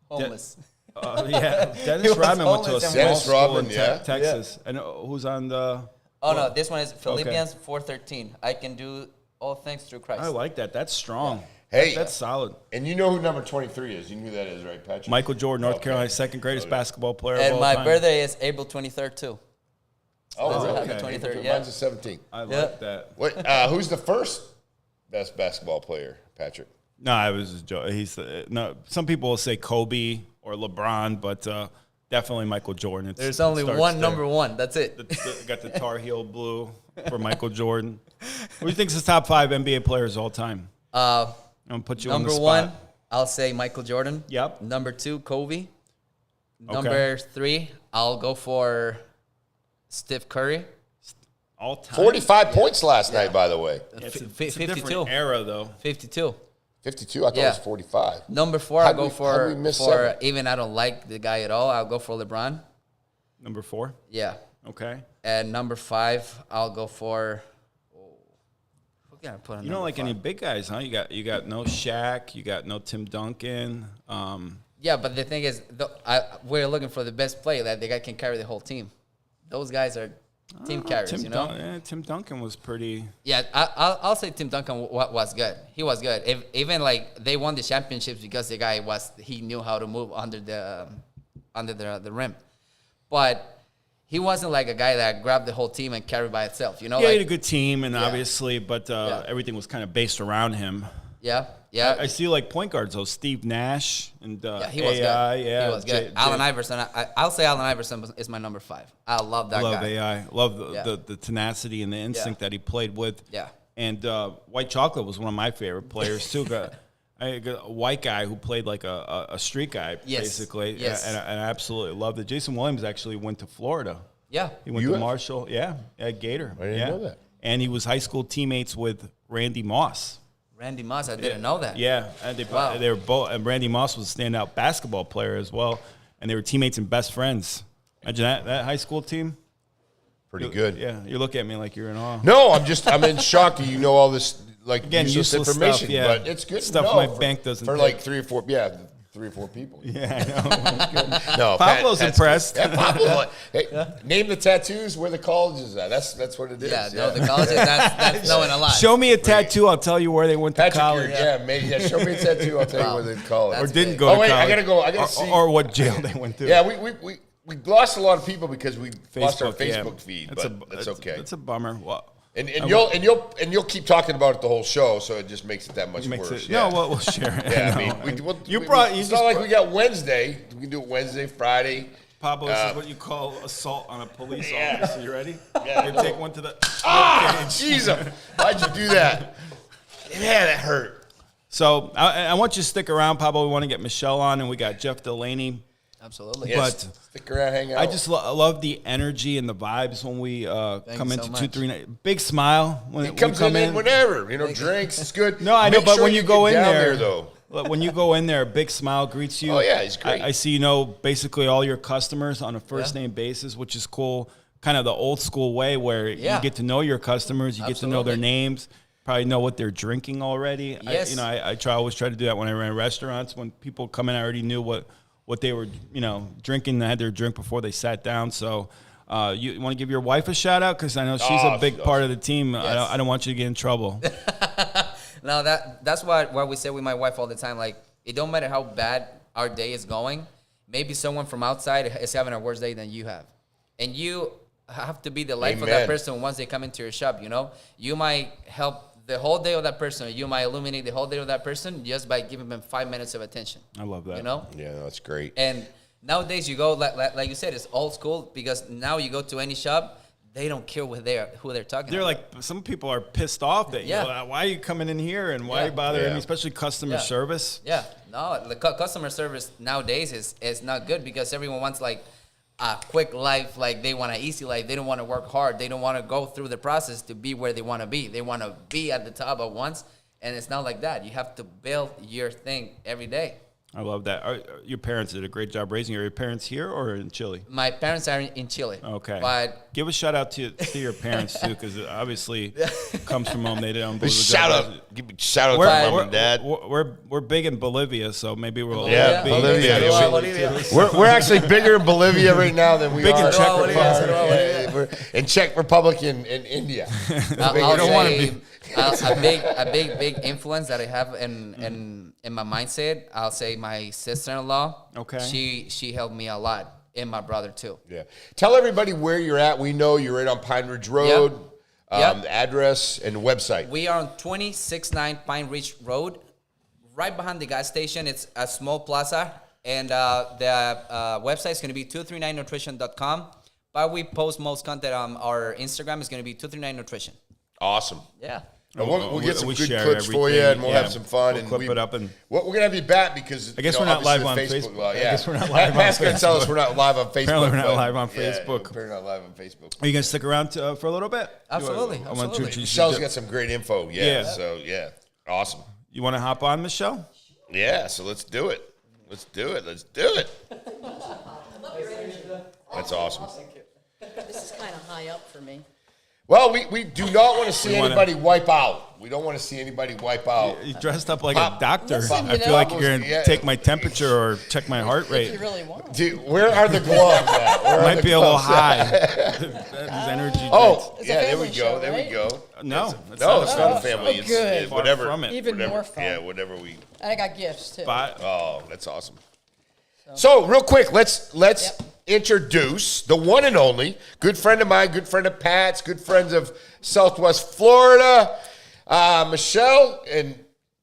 Homeless. Dennis He was Rodman went to a homeless small and Dennis school Rodman, in yeah. Texas. And who's on the? Oh no, this one is Philippians 4:13. I can do all things through Christ. I like that. That's strong. Hey. That's solid. And you know who number 23 is? You knew who that is, right, Patrick? Michael Jordan, North Okay. Carolina, second greatest basketball player of And all my time. birthday is April 23rd too. Oh, That's really? happy 23rd. Mine's Yeah. the 17th. I like Yeah. that. What? Who's the first best basketball player, Patrick? No, I was just joking. No. Some people will say Kobe or LeBron, but definitely Michael Jordan. There's only one number one. That's it. Got the Tar Heel blue for Michael Jordan. Who do you think is the top 5 NBA players of all time? I'm gonna put you on the Number spot. one, I'll say Michael Jordan. Yep. Number 2, Kobe. Number 3, I'll go for Steph Curry. All time. 45 points last night, by the way. It's a 52. different era, though. 52. 52. I thought it Yeah. was 45. Number 4, How'd I'll go we- how'd we for miss 7? even I don't like the guy at all. I'll go for LeBron. Number 4. Yeah. Okay. And number 5, I'll go for. Who can I put on? You don't like any big guys, huh? You got no Shaq. You got no Tim Duncan. Yeah, but the thing is, we're looking for the best player that the guy can carry the whole team. Those guys are team carriers, you know. Tim Duncan was pretty. Yeah, I'll say Tim Duncan was good. He was good. Even like they won the championships because the guy he knew how to move under the rim, but he wasn't like a guy that grabbed the whole team and carried by itself. You know, Yeah, like, he had a good team, and obviously, but Yeah. everything was kind of based around him. yeah. I see like point guards, though. Steve Nash and He was AI. good. Yeah, He was good. Allen Iverson. I'll say Allen Iverson is my number 5. I love that I love guy. AI. Love Yeah. the tenacity and the instinct that he played with. Yeah. And White Chocolate was one of my favorite players too. I got a white guy who played like a street guy, Yes. basically. Yes. And I absolutely loved it. Jason Williams actually went to Florida. Yeah. He went UF? to Marshall. Yeah, at Gator. I didn't know that. And he was high school teammates with Randy Moss. Randy Moss. I didn't know that. Yeah, and Wow. they were both. And Randy Moss was a standout basketball player as well, and they were teammates and best friends. Imagine that high school team. Pretty good. Yeah, you look at me like you're in awe. No, I'm in shock that you know all this like Again, useless useless information, stuff, yeah. but it's good Stuff to know my for- bank doesn't for take. like 3 or 4 people. Yeah, I know. No, Pablo's Pat's impressed. good. Yeah, Pablo. Hey, name the tattoos where the college is at. That's what it is. Yeah. No, the colleges. That's knowing a lot. Show me a tattoo, I'll tell you where they went to Patrick, college. Show me a tattoo. I'll tell you where they call it. Or That's didn't big. go Oh, to wait, I college. gotta go. I gotta see. Or what jail they went to. Yeah, we lost a lot of people because we lost our yeah. Facebook feed, That's but that's okay. That's a bummer. Well, And you'll keep talking about it the whole show, so it just makes it that much makes worse. it, yeah. no, we'll share it. Yeah, No, I mean, you it's not like we got Wednesday. We can do it Wednesday, Friday. Pablo, this is what you call assault on a police officer. You ready? Yeah. You take one to the. Jesus, why'd you do that? Yeah, that hurt. So I want you to stick around, Pablo. We want to get Michelle on, and we got Jeff Delaney. Absolutely. Yes, But stick around, hang out. I just love the energy and the vibes when we come you so into much. 239. Big smile when it we comes come in whenever, drinks. It's good. No, I know, Make but sure when you go get in down there, though. when you go in there, a big smile greets you. Oh, yeah, he's great. I see, basically all your customers on a first name basis, which is cool. Kind of the old school way where Yeah. you get to know your customers, you get to know their Absolutely. names, probably know what they're drinking already. Yes. I always try to do that when I ran restaurants. When people come in, I already knew what they were, drinking. They had their drink before they sat down. So you want to give your wife a shout out? Because I know she's a big part of the team. I don't want you to get in trouble. No, that's what we say with my wife all the time. Like, it don't matter how bad our day is going. Maybe someone from outside is having a worse day than you have, and you have to be the life of that Amen. person once they come into your shop. You might help the whole day of that person. Or you might illuminate the whole day of that person just by giving them 5 minutes of attention. I love that. Yeah, that's great. And nowadays you go like you said, it's old school because now you go to any shop. They don't care who they're talking They're about. like, some people are pissed off that why are you coming in here and why are you bothering Yeah. me, especially customer service. Yeah, no, the customer service nowadays is not good because everyone wants like a quick life, like they want an easy life. They don't want to work hard. They don't want to go through the process to be where they want to be. They want to be at the top at once, and it's not like that. You have to build your thing every day. I love that. Your parents did a great job raising you. Are your parents here or in Chile? My parents are in Chile. Okay. But Give a shout out to your parents too, because obviously it comes from home. They don't believe Shout out, give me shout out to mom and dad. We're big in Bolivia, so maybe we'll Yeah, be Bolivia. Bolivia. We're actually bigger in Bolivia right now than we Big in are Czech in Republic. We're in Czech Republic and India. I'll don't wanna say be- a big influence that I have in my mindset. I'll say my sister-in-law. Okay. She helped me a lot, and my brother too. Yeah. Tell everybody where you're at. We know you're right on Pine Ridge Road. Yep. The address and website. We are on 269 Pine Ridge Road, right behind the gas station. It's a small plaza, and the website is going to be 239nutrition.com. But we post most content on our Instagram. Is going to be 239nutrition. Awesome. Yeah. And we'll get some we good share clips for you, everything. and we'll Yeah. have some fun. We'll and clip it up and- we're gonna have you back because I guess we're not live on obviously the Facebook. Well, I yeah, guess we're not live on Pat's gonna tell us Facebook. we're not live on Facebook. Apparently we're not but- live on yeah, Facebook. We're not live on Facebook. Are you gonna stick around for a little bit? Absolutely, I want absolutely. to introduce Michelle's you. got some great info. Yeah. So yeah, awesome. You want to hop on, Michelle? Yeah. So let's do it. Let's do it. Let's do it. That's awesome. This is kind of high up for me. Well, we do not want to see wanna- anybody wipe out. We don't want to see anybody wipe out. You dressed up like Pop- a doctor. Listen, I you feel know- like you're gonna Yeah. take my temperature or check my heart If rate. you really want. Dude, where are the gloves at? Where are Might the be a little gloves high. at? These energy Oh, drinks. It's a yeah, there we family go. show, There we right? go. No, No, it's not a family. Oh, It's good. Far whatever. from it. Even whatever, more fun. Yeah, whatever we. And I got gifts too. But Oh, that's awesome. So real quick, let's introduce the one and only good friend of mine, good friend of Pat's, good friends of Southwest Florida, Michelle, and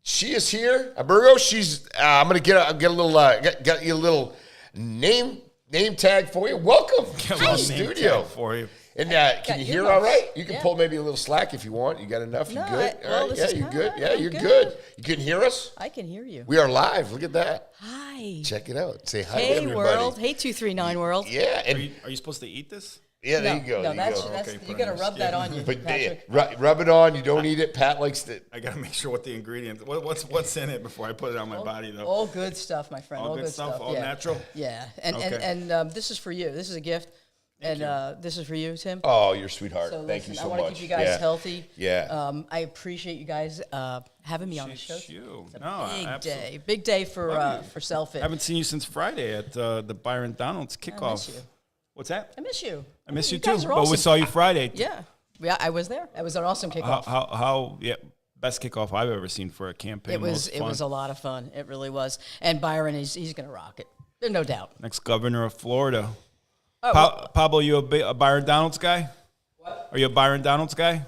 she is here. Albergo, she's. I'm gonna get a little get you a little name tag for you. Welcome to the studio for you. And can you hear all right? You can pull maybe a little slack if you want. You got enough? You good? All right. Yeah, you're good. Yeah, you're good. You can hear us? I can hear you. We are live. Look at that. Hi. Check it out. Say hi to Hey, everybody. world. Hey, 239 world. Yeah. And Are you supposed to eat this? yeah, there you go. No, there you that's, go. that's Okay, you put got to it rub in. that on you, But Patrick. rub it on. You don't eat it. Pat likes it. I gotta make sure what the ingredients. What's in it before I put it on my body, though. All good stuff, my friend. All good stuff, all natural? Yeah, and Okay. this is for you. This is a gift, and this is for you, Tim. Oh, you're a sweetheart. So Thank listen, you I so want much. to keep you guys healthy. Yeah. I appreciate you guys having me on the show. It's you. It's a No, big absolutely. day. Big day for Love you. Selfie. I haven't seen you since Friday at the Byron Donalds kickoff. miss you. What's that? I miss you. I miss you guys too. are But we awesome. saw you Friday. Yeah, I was there. It was an awesome kickoff. Yeah, best kickoff I've ever seen for a campaign. It was Most it fun. was a lot of fun. It really was. And Byron, he's going to rock it. There's no doubt. Next governor of Florida. Oh, Pablo, you a Byron Donalds guy? What? Are you a Byron Donalds guy?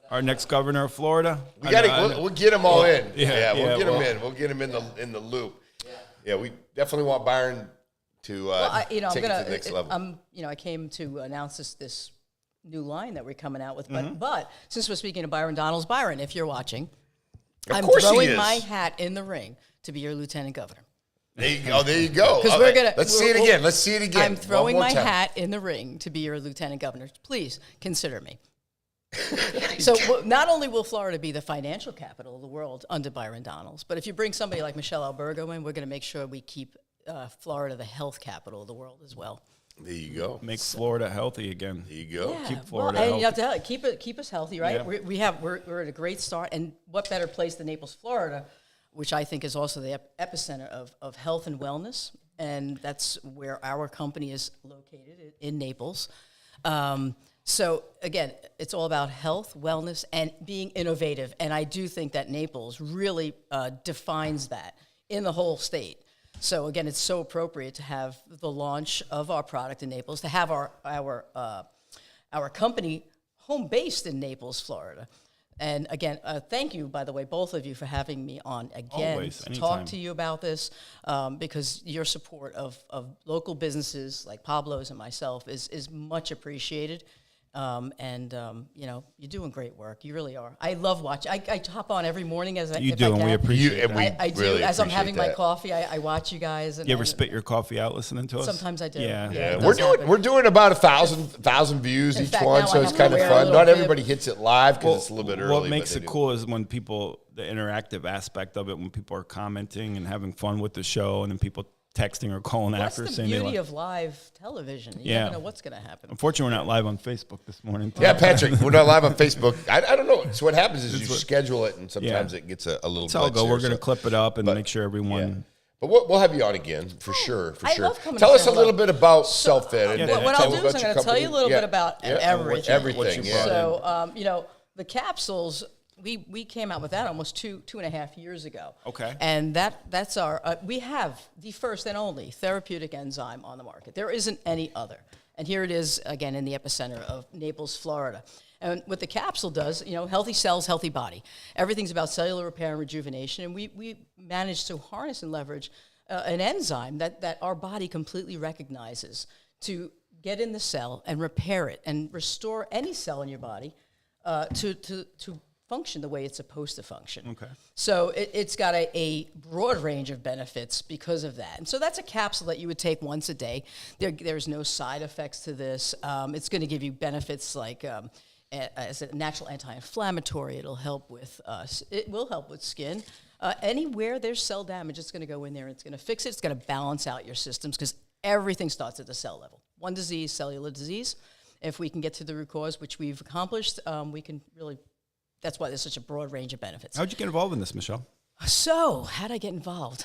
Our next governor of Florida? We we'll get them all in. yeah, We'll get them well- in. We'll get them in the loop. Yeah, we definitely want Byron to take it to the next level. I came to announce this new line that we're coming out with. But since we're speaking of Byron Donalds, Byron, if you're watching, I'm course he throwing is. my hat in the ring to be your lieutenant governor. There you go. There you go. 'Cause All we're right, gonna- Let's see it we'll- again. Let's see it again. I'm throwing One more my time. hat in the ring to be your lieutenant governor. Please consider me. So not only will Florida be the financial capital of the world under Byron Donalds, but if you bring somebody like Michelle Albergo in, we're going to make sure we keep Florida the health capital of the world as well. There you go. Make Florida healthy again. There you go. Keep Florida and you have healthy. to keep us healthy, right? Yeah. We're at a great start, and what better place than Naples, Florida, which I think is also the epicenter of health and wellness, and that's where our company is located in Naples. So again, it's all about health, wellness, and being innovative, and I do think that Naples really defines that in the whole state. So again, it's so appropriate to have the launch of our product in Naples, to have our company home based in Naples, Florida. And again, thank you, by the way, both of you for having me on again Always, to anytime. talk to you about this, because your support of local businesses like Pablo's and myself is much appreciated. You're doing great work. You really are. I love watching. I hop on every morning if You I do, and can. we appreciate and we that. I do. really As I'm appreciate having my that. coffee, I watch you guys. And You ever and- spit your coffee out listening to us? Sometimes I do. Yeah. Yeah. It We're does happen. doing about 1,000 views In each fact, one, now so I it's have to kind of wear a fun. little Not bib. everybody hits it live because it's a little bit early. What but makes they it do. cool is when the interactive aspect of it, when people are commenting and having fun with the show, and then people texting or calling That's after the saying they beauty like. of live television. You Yeah. never know what's going to happen. Unfortunately, we're not live on Facebook this morning. Yeah, Patrick, we're not live on Facebook. I don't know. So what happens is you schedule it, and sometimes it gets a little. It's all glitch go. there, We're going to so- clip it up and but- make sure everyone. But we'll have you on again for sure. I sure. love coming Tell to us say a little hello. bit about Self-Ed. and What tell I'll do about is I'm your going to tell you a company. little Yeah. bit about Yeah. everything. Everything. Yeah. So, the capsules, we came out with that almost two and a half years ago. Okay. And that's our, we have the first and only therapeutic enzyme on the market. There isn't any other. And here it is, again, in the epicenter of Naples, Florida. And what the capsule does, healthy cells, healthy body. Everything's about cellular repair and rejuvenation. And we managed to harness and leverage an enzyme that our body completely recognizes to get in the cell and repair it and restore any cell in your body to function the way it's supposed to function. Okay. So it's got a broad range of benefits because of that. And so that's a capsule that you would take once a day. There's no side effects to this. It's going to give you benefits like as a natural anti-inflammatory. It will help with skin. Anywhere there's cell damage, it's going to go in there and it's going to fix it. It's going to balance out your systems because everything starts at the cell level. One disease, cellular disease. If we can get to the root cause, which we've accomplished, we can really. That's why there's such a broad range of benefits. How'd you get involved in this, Michelle? So, how'd I get involved?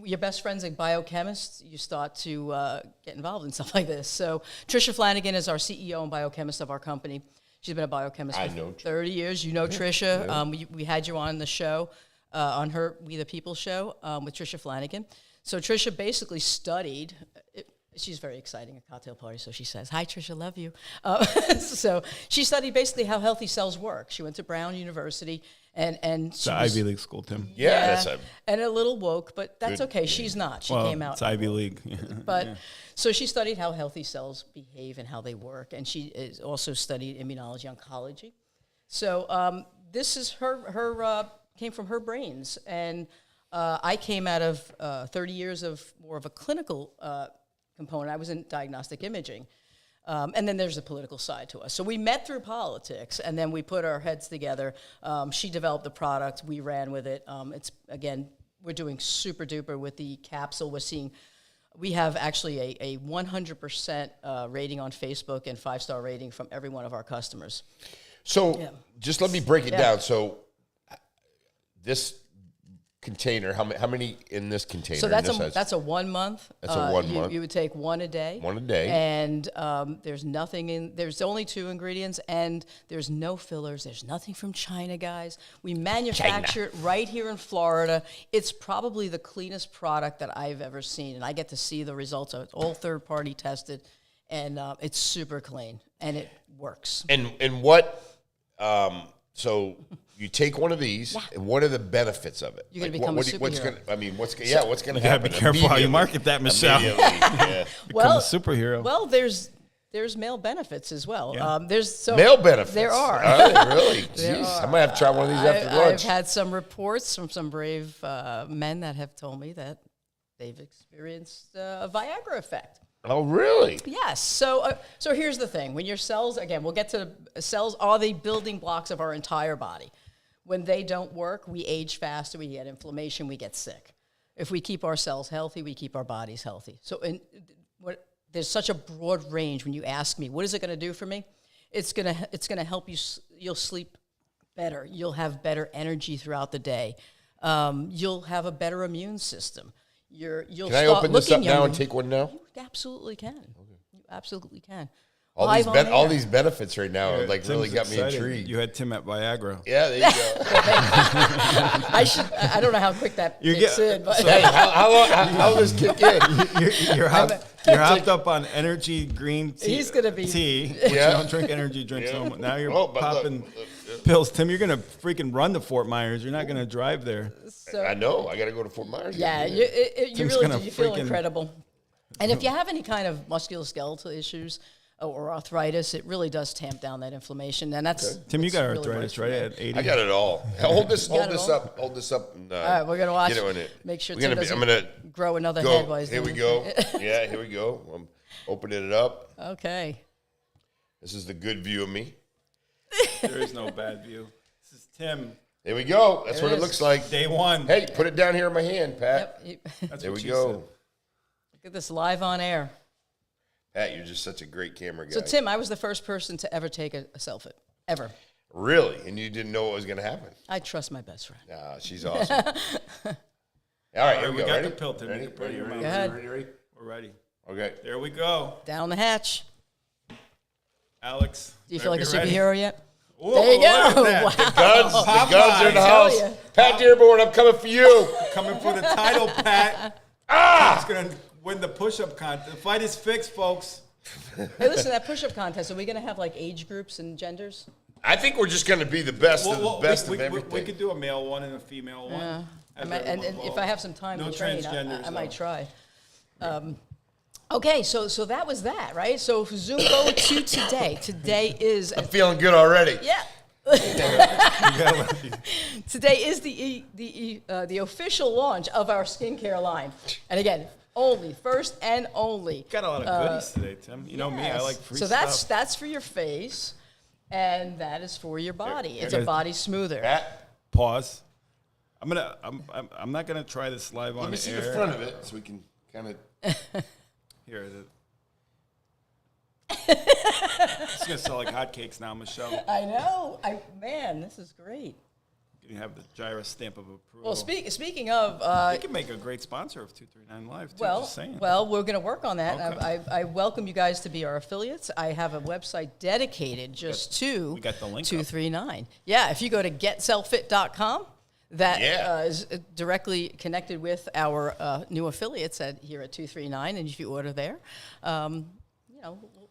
Your best friend's a biochemist. You start to get involved in stuff like this. So, Tricia Flanagan is our CEO and biochemist of our company. She's been a biochemist I for know 30 years. You know Tricia. We had you on the show, on her We the People show with Tricia Flanagan. So, Tricia basically studied She's very exciting at cocktail parties, so she says, "Hi, Tricia, love you." So she studied basically how healthy cells work. She went to Brown University, and It's an Ivy League school, Tim. Yeah, and a little woke, but that's Good. okay. She's not. She Well, came out. it's Ivy League. But so she studied how healthy cells behave and how they work, and she is also studied immunology oncology. So this is her came from her brains, and I came out of 30 years of more of a clinical component. I was in diagnostic imaging. And then there's the political side to us. So we met through politics, and then we put our heads together. She developed the product. We ran with it. It's, again, we're doing super duper with the capsule. We have actually a 100% rating on Facebook and 5-star rating from every one of our customers. So just let me break it down. So this container, how many in this container? So that's a 1 month. That's a 1 month. You would take one a day. One a day. And there's only 2 ingredients, and there's no fillers. There's nothing from China, guys. We manufacture it right here in Florida. It's probably the cleanest product that I've ever seen, and I get to see the results of it. All third-party tested, and it's super clean, and it works. And what, so you take one of these, and what are the benefits of it? You're going to become a superhero. What's going to happen? You gotta be careful how you market that, Michelle. Yeah. Become a superhero. Well, there's male benefits as well. Yeah. Male benefits? There are. All right, really? There Jeez, are. I might have to try one of these after lunch. I've had some reports from some brave men that have told me that they've experienced a Viagra effect. Oh, really? Yes. So here's the thing. When your cells, again, we'll get to cells are the building blocks of our entire body. When they don't work, we age faster, we get inflammation, we get sick. If we keep our cells healthy, we keep our bodies healthy. So there's such a broad range when you ask me, what is it going to do for me? It's going to help you. You'll sleep better. You'll have better energy throughout the day. You'll have a better immune system. You'll Can I open this up now and take one now? You absolutely can. Okay. You absolutely can. All these benefits right now Tim's really got me excited. intrigued. You had Tim at Viagra. Yeah, there you go. I don't know how quick that kicks in, but Hey, how does this kick in? You're hopped up on energy green tea. He's gonna be- tea. Yeah. You don't drink energy drinks no more. Now you're popping pills. Tim, you're gonna freaking run to Fort Myers. You're not gonna drive there. I know. I got to go to Fort Myers. yeah, you Tim's really gonna do. You feel freaking- incredible. And if you have any kind of musculoskeletal issues or arthritis, it really does tamp down that inflammation. And that's Tim, you got really arthritis, works right? for At me. 80. I got it all. Hold this got it all? up. Hold this up. And, All right, we're gonna watch. Get it in it. Make sure I'm Tim gonna doesn't grow another head while he's Here we doing go. it. Yeah, here we go. I'm opening it up. Okay. This is the good view of me. There is no bad view. This is Tim. There we go. That's There what it it is. looks like. Day one. Hey, put it down here in my hand, Pat. Yep. That's There what we she go. said. Look at this live on air. Pat, you're just such a great camera guy. So Tim, I was the first person to ever take a selfie, ever. Really? And you didn't know what was going to happen? I trust my best friend. Nah, she's awesome. All right, here we go. got Ready? the pill, Tim. Ready? You can put it in your Ready? mouth. Go ahead. Ready? We're ready. Okay. There we go. Down the hatch. Alex. Do you feel like a be ready. superhero yet? Whoa, There you look go. at that. Wow. The guns are in the Popeye. house. Tell ya. Pat Dearborn, I'm coming for you. Coming for the title, Pat. He's going to win the push-up contest. The fight is fixed, folks. Hey, listen, that push-up contest, are we going to have like age groups and genders? I think we're just going to be the best of the best we, of everything. We could do a male one and a female one. I Have might, and everyone if vote. I have some time No to train, transgenders, I might though. try. Okay, so that was that, right? So zoom forward to today. Today is I'm feeling good already. yeah. You gotta- Today is the official launch of our skincare line, and again, first and only. Got a lot of goodies today, Tim. You know me, I Yes. like free so stuff. that's for your face, and that is for your body. It's a Here. body smoother. Pat, Pause. I'm not gonna try this live on let me see air. the front of it so we can kind of. Here. It's gonna sell like hotcakes now, Michelle. I know. Man, this is great. You have the Jira stamp of approval. Well, speaking of, you can make a great sponsor of 239 Live. Too, well, just saying. we're going to work on that. Okay. I welcome you guys to be our affiliates. I have a website dedicated just to we got the link up. 239. Yeah, if you go to getselffit.com, that Yeah. is directly connected with our new affiliates here at 239. And if you order there,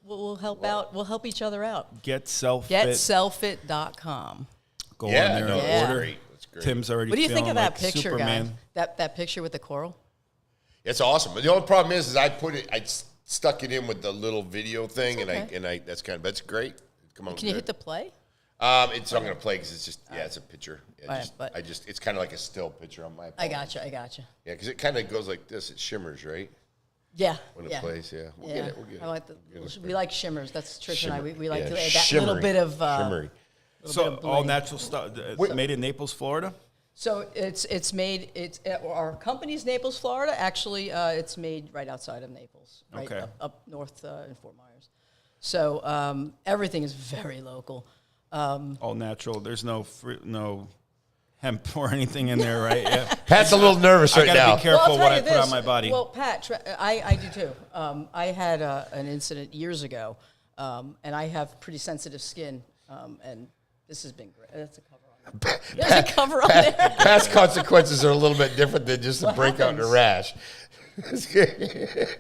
we'll help out. We'll help each other out. GetSellFit.com. Go on there no, and Yeah. order. That's great. Tim's already. What do you think of feeling that like picture, Superman. guy? That picture with the coral? It's awesome. The only problem is I stuck it in with the little video thing, That's and I that's great. Come on, Can you hit the play? It's not going to play because it's just it's a picture. It's kind of like a still picture on my. I gotcha. Yeah, because it kind of goes like this. It shimmers, right? Yeah. When it plays, yeah. We'll get it. I like we like shimmers. That's Trish and I. We like to add that shimmery, little bit of shimmery. So all natural stuff. It's made in Naples, Florida. So it's made. Our company's Naples, Florida. Actually, it's made right outside of Naples, right Okay. up north in Fort Myers. So everything is very local. All natural. There's no hemp or anything in there, right? Yeah. Pat's a little nervous I right gotta now. be careful I'll tell what I you put on my body. Well, Pat, I do too. I had an incident years ago, and I have pretty sensitive skin, and this has been great. That's a cover on there. There's a cover on there. Past consequences are a little bit different than just a breakout in a rash. It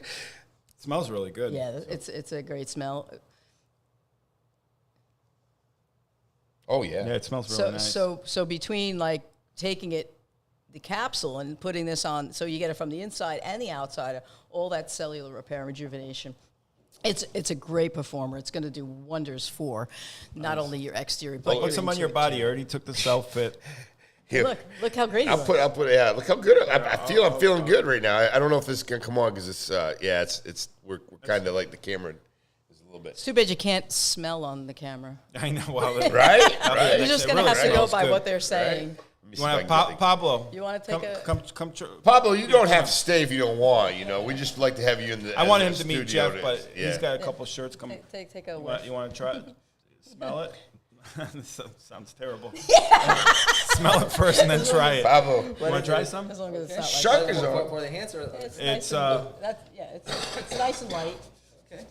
smells really good. Yeah, it's a great smell. Oh yeah. Yeah, it smells really nice. So between like taking the capsule and putting this on, so you get it from the inside and the outside, all that cellular repair and rejuvenation. It's a great performer. It's going to do wonders for not only your exterior, but Put some on your body. I already took the self-fit. Here. Look how great he looks. I'll put. Yeah, look how good I'm feeling good right now. I don't know if this is gonna come on because it's we're kind of like the camera is a little bit. It's too bad you can't smell on the camera. I know. Well, Right. You're just going to have to go by what they're saying. You want to Pablo? You want to take come. Pablo, you don't have to stay if you don't want. We just like to have you in the. I want him as to a meet studio Jeff, but he's got a couple shirts coming. take a whiff. You want to try it? Smell it? This sounds terrible. Smell it first and then try it. Pablo. You want to try some? As long as it's not Shark is on. For the hands or It's It's, nice it's nice and light. okay.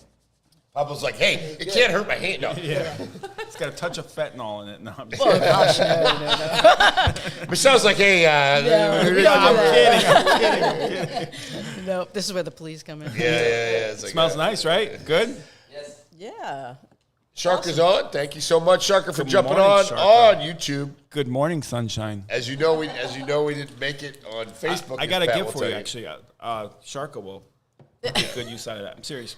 Pablo's like, hey, it can't hurt my hand. No. Yeah. It's got a touch of fentanyl in it. No, I'm just Oh gosh, no. Michelle's like, hey, we don't do that. I'm kidding. No, this is where the police come in. Yeah. It's like, Smells nice, right? Good? Yes. Yeah. Shark is on. Thank you so much, Sharker, for Good jumping morning, on Sharker. YouTube. Good morning, sunshine. As you know, we didn't make it on Facebook. I as got a Pat gift will for tell you, actually. Sharka will make good use out of that. I'm serious.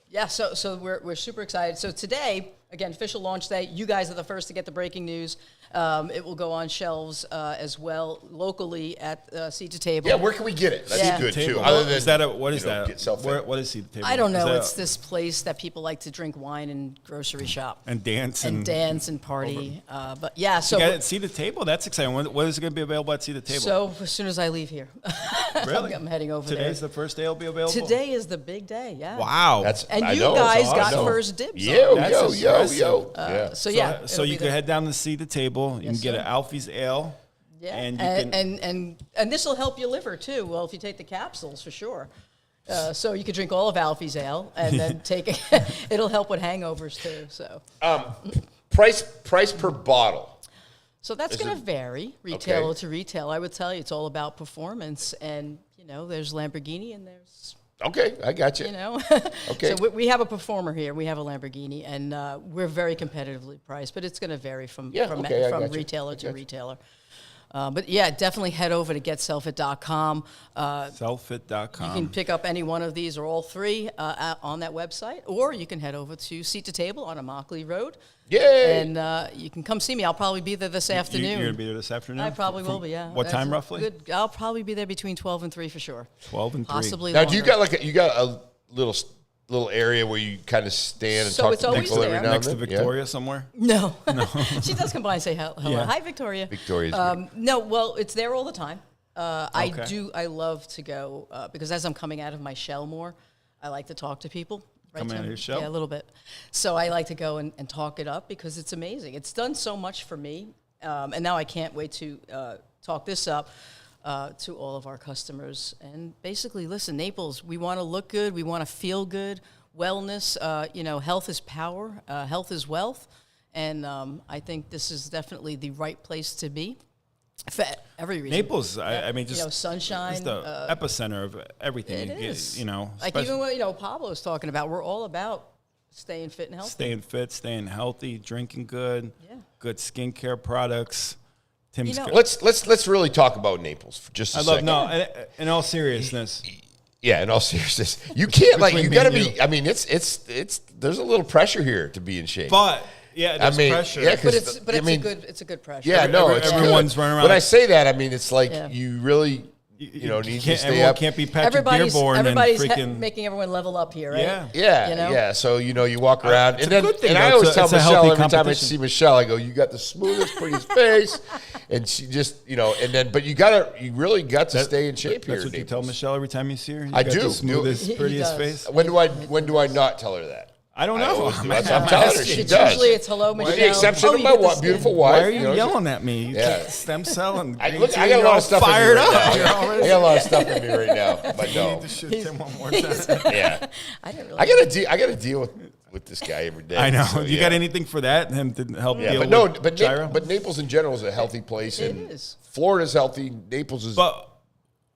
Yeah, so we're super excited. So today, again, official launch day. You guys are the first to get the breaking news. It will go on shelves as well locally at Seat to Table. Yeah, where can we get it? That's Yeah. good too. Table. Other than Is that what is that? get self-fit. What is the table? I don't Is know. that It's this place that people like to drink wine and grocery shop and dance and dance and party. But yeah, so You got it, see the table? That's exciting. When is it going to be available at See the Table? so as soon as I leave here, Really? I'm heading over Today's there. the first day it'll be available? Today is the big day. Yeah. Wow. And I you know, guys it's got awesome. first dibs. Yo, on it. That's yo. impressive. Yeah. So yeah. So it'll you be can there. head down to See the Table. You Yes, can get sir. an Alfie's Ale. Yeah, And you and this will help your liver too. Well, if you take the capsules for sure. So you could drink all of Alfie's ale and then take it. It'll help with hangovers too. So Price per bottle. so that's Is going to it- vary retailer Okay. to retail. I would tell you it's all about performance, and there's Lamborghini and there's Okay, I got you. Okay. So we have a performer here. We have a Lamborghini, and we're very competitively priced, but it's going to vary from Yeah, okay, I got you. retailer I to got you. retailer. But yeah, definitely head over to getselfit.com. Selffit.com. You can pick up any one of these or all three on that website, or you can head over to Seat to Table on Immokalee Road. Yay! And you can come see me. I'll probably be there this afternoon. You're going to be there this afternoon? I probably will be, yeah. What That's time a roughly? Good. I'll probably be there between 12 and 3 for sure. 12 and 3. Possibly Now, do you longer. got a little area where you kind of stand and So talk it's to always people every there. now Next to and then? Victoria somewhere? No. She does come by and say hello. Yeah. Hi, Victoria. Victoria's good. No, well, it's there all the time. Okay. I love to go because as I'm coming out of my shell more, I like to talk to people. Right, Coming out of Tim? your shell? Yeah, a little bit. So I like to go and talk it up because it's amazing. It's done so much for me. And now I can't wait to talk this up to all of our customers. And basically, listen, Naples, we want to look good. We want to feel good. Wellness, health is power. Health is wealth. And I think this is definitely the right place to be. For every reason. Naples, I mean, just sunshine. It's the epicenter of everything. It is. Like even what Pablo was talking about. We're all about staying fit and healthy. Staying fit, staying healthy, drinking good, good skincare products. Tim's Let's really talk about Naples for just a second. In all seriousness. Yeah, in all seriousness, you can't Between you me got to and be. you. I mean, it's there's a little pressure here to be in shape. But there's pressure. Yeah, But it's a good pressure. Yeah, no, it's everyone's good. running around. When I say that, I mean it's like you really, need to stay everyone up. can't be Patrick Dearborn and Everybody's freaking making everyone level up here, right? Yeah. So you walk around, It's and a then good thing, and though. I always It's a tell healthy Michelle every time I competition. see Michelle, I go, "You got the smoothest, prettiest face," and she just and then but you really got to stay in shape here. That's what you Naples. tell Michelle every time you see her? You I got do. the smoothest, He prettiest does. face? When do I not tell her that? I don't I know. always do. I'm telling her she does. Usually it's hello, Michelle. With the exception Oh, of you my get the skin. beautiful wife. Why are you yelling at me? You Yeah. took the stem cell and I green got tea, a you're lot all of stuff fired in me right up. now. I got a lot of stuff in me right now, but You no. need to shoot Tim one more time. Yeah, I didn't really. I got to deal with this guy every day. I know. So, you got anything for that? Him to help Yeah, deal but no, with but Jira? but Naples in general is a healthy place, It and is. Florida's healthy. Naples is But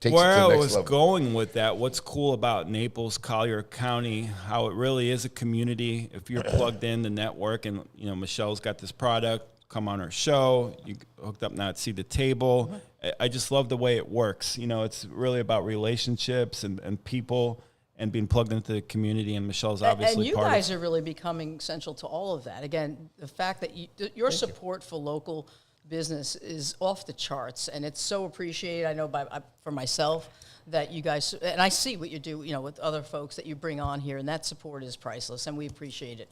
takes where it to I the next was level. going with that, what's cool about Naples, Collier County, how it really is a community. If you're plugged in the network, and Michelle's got this product, come on her show. You hooked up now at See the Table. I just love the way it works. It's really about relationships and people and being plugged into the community. And Michelle's obviously And you part guys of are really becoming central to all of that. Again, the fact that your support for local business is off the charts, and it's so appreciated. I know for myself that you guys, and I see what you do, with other folks that you bring on here, and that support is priceless, and we appreciate it.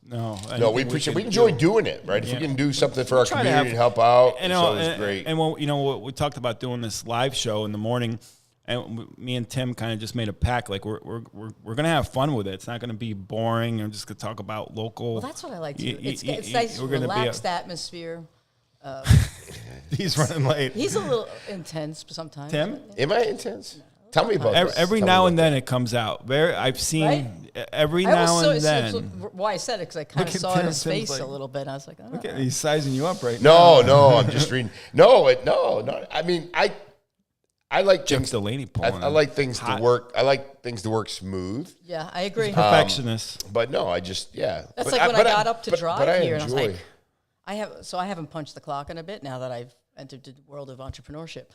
No, We appreciate. We enjoy doing it, right? If we can do something for our try to community have- and help out, And, it's always great. And when, we talked about doing this live show in the morning, and me and Tim kind of just made a pact. Like we're gonna have fun with it. It's not gonna be boring. I'm just gonna talk about local. Well, that's what I like to do. It's nice, we're gonna relaxed atmosphere. He's running late. He's a little intense sometimes. Tim? Am I intense? Tell me about this. Every Tell me now about and then it comes out. I've seen Right? every I now was and so, then. why I said it, because I kind Look of at saw it in Tim. his Tim's face like- a little bit. And I was like, oh. Look at, he's sizing you up right now. No, I'm just reading. No. I mean, I like Jeff things. Delaney I pulling. like things hot. to work. I like things to work smooth. Yeah, I agree. Perfectionist. But no, I just That's But like when I but got up to drive but I here, and I was enjoy. like, I haven't punched the clock in a bit now that I've entered the world of entrepreneurship,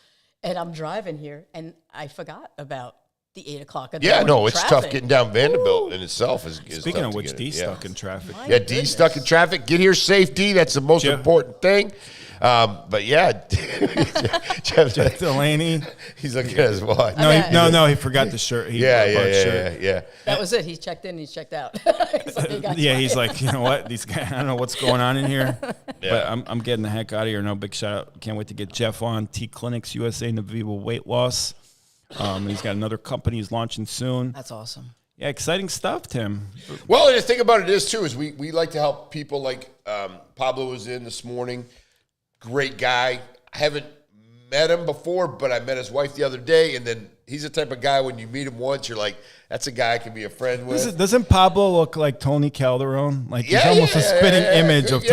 and I'm driving here, and I forgot about the 8 o'clock. Yeah, no, it's tough traffic. getting down Vanderbilt in itself. Is Speaking tough of to which, get D's in. stuck in traffic. My Yeah, D's goodness. stuck in traffic. Get here safe, D. That's the most Jeff- important thing. But yeah, Jeff Delaney. he's looking at his watch. No, he forgot the shirt. He brought shirt. Yeah. That was it. He checked in, he's checked out. He's like, "Hey, guys, Yeah, bye." he's like, you know what? These guys, I don't know what's going on in here, but I'm getting the heck out of here. No, big shout out. Can't wait to get Jeff on T Clinics USA Naviva Weight Loss. He's got another company he's launching soon. That's awesome. Yeah, exciting stuff, Tim. Well, and the thing about it is too is we like to help people. Like Pablo was in this morning. Great guy. I haven't met him before, but I met his wife the other day, and then he's the type of guy when you meet him once, you're like, that's a guy I can be a friend with. Doesn't Pablo look like Tony Calderon? Like he's almost a spitting image of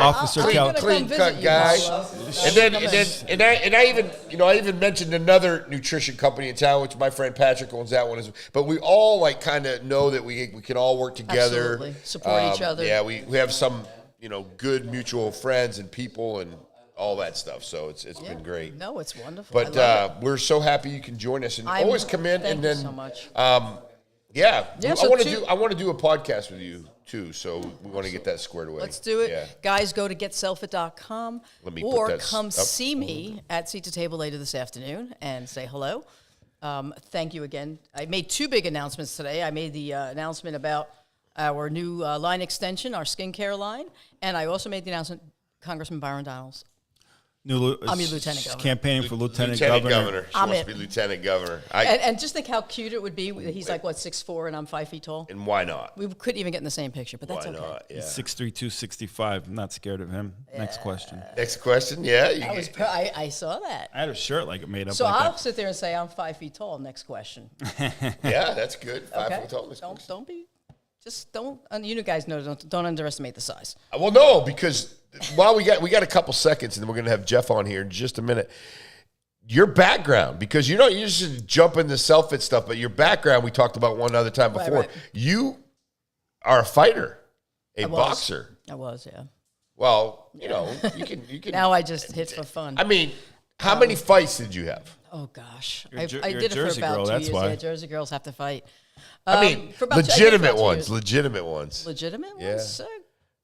Officer I'm Calderon. gonna Clean come visit cut you, guy. Pablo. And I even mentioned another nutrition company in town, which my friend Patrick owns that one. But we all like kind of know that we can all work together. Absolutely. Support each other. Yeah, we have some good mutual friends and people and all that stuff. So it's been great. No, it's wonderful. But I love it. we're so happy you can join us and always come in. Thank And you then so much. Yeah, so I want to do a podcast with you too. So we want to get that squared away. Let's do it. Yeah. Guys, go to getselfit.com Let me or put that come up. see me at Seat to Table later this afternoon and say hello. Thank you again. I made two big announcements today. I made the announcement about our new line extension, our skincare line, and I also made the announcement, Congressman Byron Donalds. I'm your lieutenant governor. Campaigning for lieutenant governor. governor. She wants to be lieutenant governor. And just think how cute it would be. He's like, 6'4", and I'm 5 feet tall. And why not? We couldn't even get in the same picture, but that's Why okay. not? Yeah. 6'3", 265. I'm not scared of him. Next question. Next question. Yeah. I saw that. I had a shirt like it made up So like I'll that. sit there and say I'm 5 feet tall. Next question. Yeah, that's good. 5 Okay. foot tall. That's good. Don't be. just don't. And you guys know, don't underestimate the size. Well, no, because while we got a couple seconds, and then we're going to have Jeff on here in just a minute. Your background, because you just jump into self-fit stuff, but your background, we talked about one other time before. Right. You are a fighter, a boxer. I was, yeah. Well, you can. Now I just hit for fun. I mean, how many fights did you have? Oh gosh, You're I a did it for Jersey about girl, 2 that's years. why. Yeah, Jersey girls have to fight. I mean, for about- I did for legitimate about 2 ones. years. Legitimate ones. Legitimate Yeah. ones?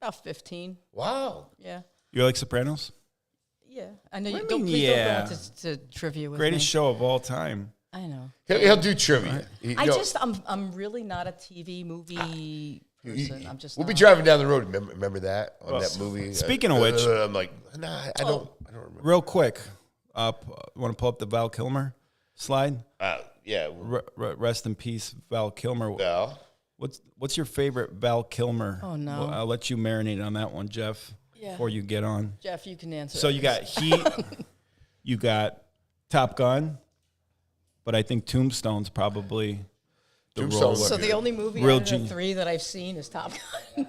About 15. Wow. Yeah. You like Sopranos? Yeah. I know you mean, don't, please yeah. don't go into trivia with Greatest me. show of all time. I know. He'll do trivia. I'm really not a TV movie person. I'm just We'll be not. driving down the road. Remember that on that movie? Speaking of which, I'm like, nah, I don't remember. real quick, want to pull up the Val Kilmer slide? Yeah. Rest in peace, Val Kilmer. Well, What's your favorite Val Kilmer? Oh, no. Well, I'll let you marinate on that one, Jeff, before you get on. Jeff, you can answer. So you got Heat, you got Top Gun, but I think Tombstone's probably the Tombstone role. was So the only movie Real out of the genius. 3 that I've seen is Top Gun.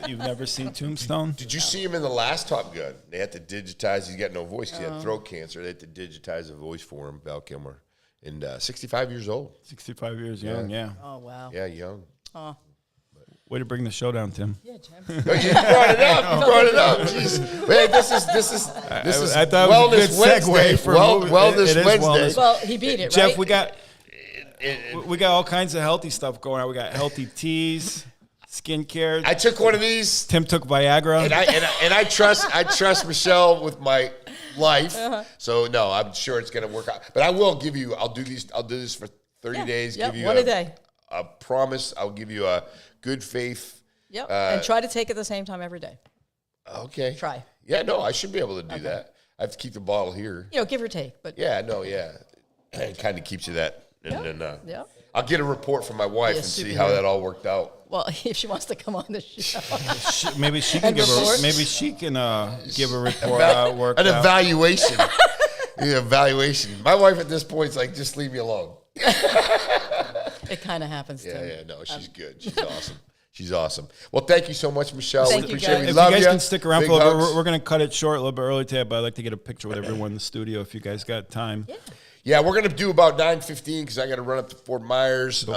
You've never seen Tombstone? did you see him in the last Top Gun? They had to digitize. He's got no voice. He had throat cancer. They had to digitize a voice for him, Val Kilmer. And 65 years old. 65 years young, yeah. Oh, wow. Yeah, young. Oh. Way to bring the show down, Tim. Yeah, Jim. Oh, you brought it up. You brought it up. Jeez. Wait, this is I thought it was a Wellness good Wednesday. segue for a movie. Wellness It is Wednesday. Wellness. Well, he beat it, Jeff, right? we got all kinds of healthy stuff going on. We got healthy teas, skincare. I took one of these, Tim took Viagra. and I trust Michelle with my life. So no, I'm sure it's going to work out. But I will give you. I'll do this for 30 days. Yep, give you one a day. A promise. I'll give you a good faith. Yep. And try to take it the same time every day. Okay. Try. Yeah, no, I should be able to do that. I have to keep the bottle here. Give or take. But Yeah, no, yeah. It kind of keeps you that. And then Yep. I'll get a report from my wife Be a and see how superhero. that all worked out. Well, if she wants to come on the show. Maybe she can And report. give a report how it worked An out. evaluation. Evaluation. My wife at this point is like, just leave me alone. It kind of happens Yeah, to yeah, no, she's good. She's awesome. She's awesome. Well, thank you so much, Michelle. Thank We you, appreciate guys. it. We If love you guys you. can stick around Big for a little bit, hugs. we're going to cut it short a little bit early today, but I'd like to get a picture with everyone in the studio if you guys got time. Yeah, we're gonna do about 9:15 because I got to run up to Fort Myers. And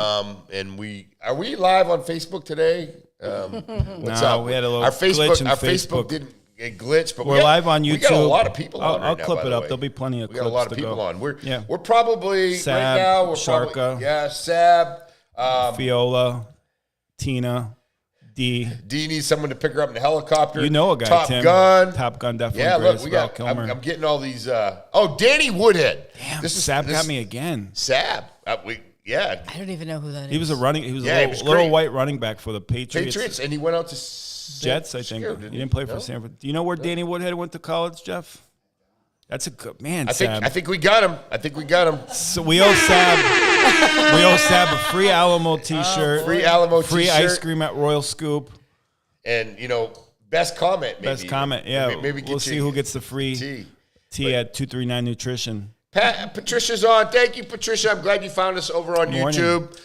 are we live on Facebook today? What's No, up? we had a little our glitch in Facebook Facebook. didn't get glitched, but We're live on YouTube. We got a lot of people on I'll right now, clip by it the up. way. There'll be plenty of We got a clips lot of to people go. on. We're Yeah. probably Sab, right now. We're Sharka. probably Sab. Fiola, Tina, D. Dee needs someone to pick her up in the helicopter. You know a guy, Top Tim. Gun. Top Gun, definitely. Yeah, look, greatest we Val got. Kilmer. I'm getting all these. Danny Woodhead. Damn, Sab got me again. Sab. Yeah. I don't even know who that is. He was a Yeah, he was little great. white running back for the Patriots. And he went out to Jets, I think. He didn't play for San Francisco. Do you know where Danny Woodhead went to college, Jeff? That's a good man, Sab. I think we got him. So we owe Sab a free Alamo T-shirt, Free Alamo free t-shirt. ice cream at Royal Scoop. And best comment. Maybe. Best comment, yeah. Maybe we'll see who gets the free tea. tea at 239 Nutrition. Patricia's on. Thank you, Patricia. I'm glad you found us over on Morning. YouTube.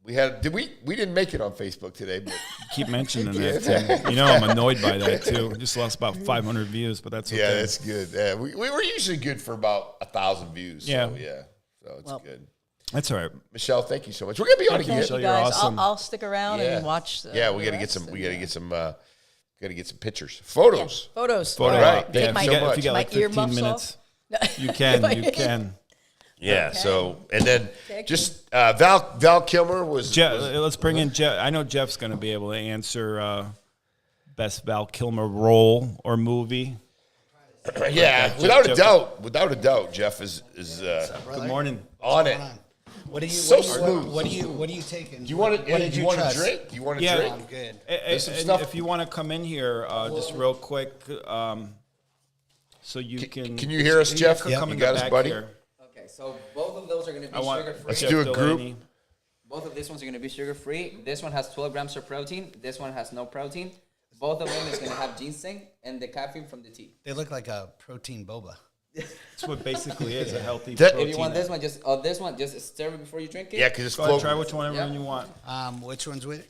We didn't make it on Facebook today, but Keep mentioning that, Tim. You know I'm annoyed by that too. Just lost about 500 views, but that's okay. yeah, that's good. Yeah, we were usually good for about 1,000 views. Yeah. So, yeah. So it's good. That's all right. Michelle, thank you so much. We're gonna be on Thank you, again. Michelle. you You're guys. awesome. I'll stick around and watch. Yeah, we the gotta get rest some. We and, gotta get some. Gotta get some pictures, photos. photos. Photo All right. op. Thank Yeah, you if so you get, much. if you get like My earmuffs 15 minutes, off? you can. Yeah. Okay. So and then just Val Kilmer was. Jeff, let's bring in Jeff. I know Jeff's going to be able to answer best Val Kilmer role or movie. Yeah, without a doubt, Jeff is Good morning. on it. What are you? So what, are you smooth. What are you taking? Do you want to? What did Do you want to trust? drink? Do you want to Yeah. drink? I'm good. There's some And stuff- if you want to come in here, just real quick, so you can. Can you hear us, Jeff? Come You in got the us, back buddy? here. Okay, so both of those are going to be I want sugar-free. Let's Jeff do a group. Delaney. Both of these ones are going to be sugar-free. This one has 12 grams of protein. This one has no protein. Both of them is going to have ginseng and the caffeine from the tea. They look like a protein boba. That's what basically is a healthy That- protein. If you want this one, just stir it before you drink it. Yeah, because it's Go ahead, floating. try whichever Yeah. one you want. Which one's with?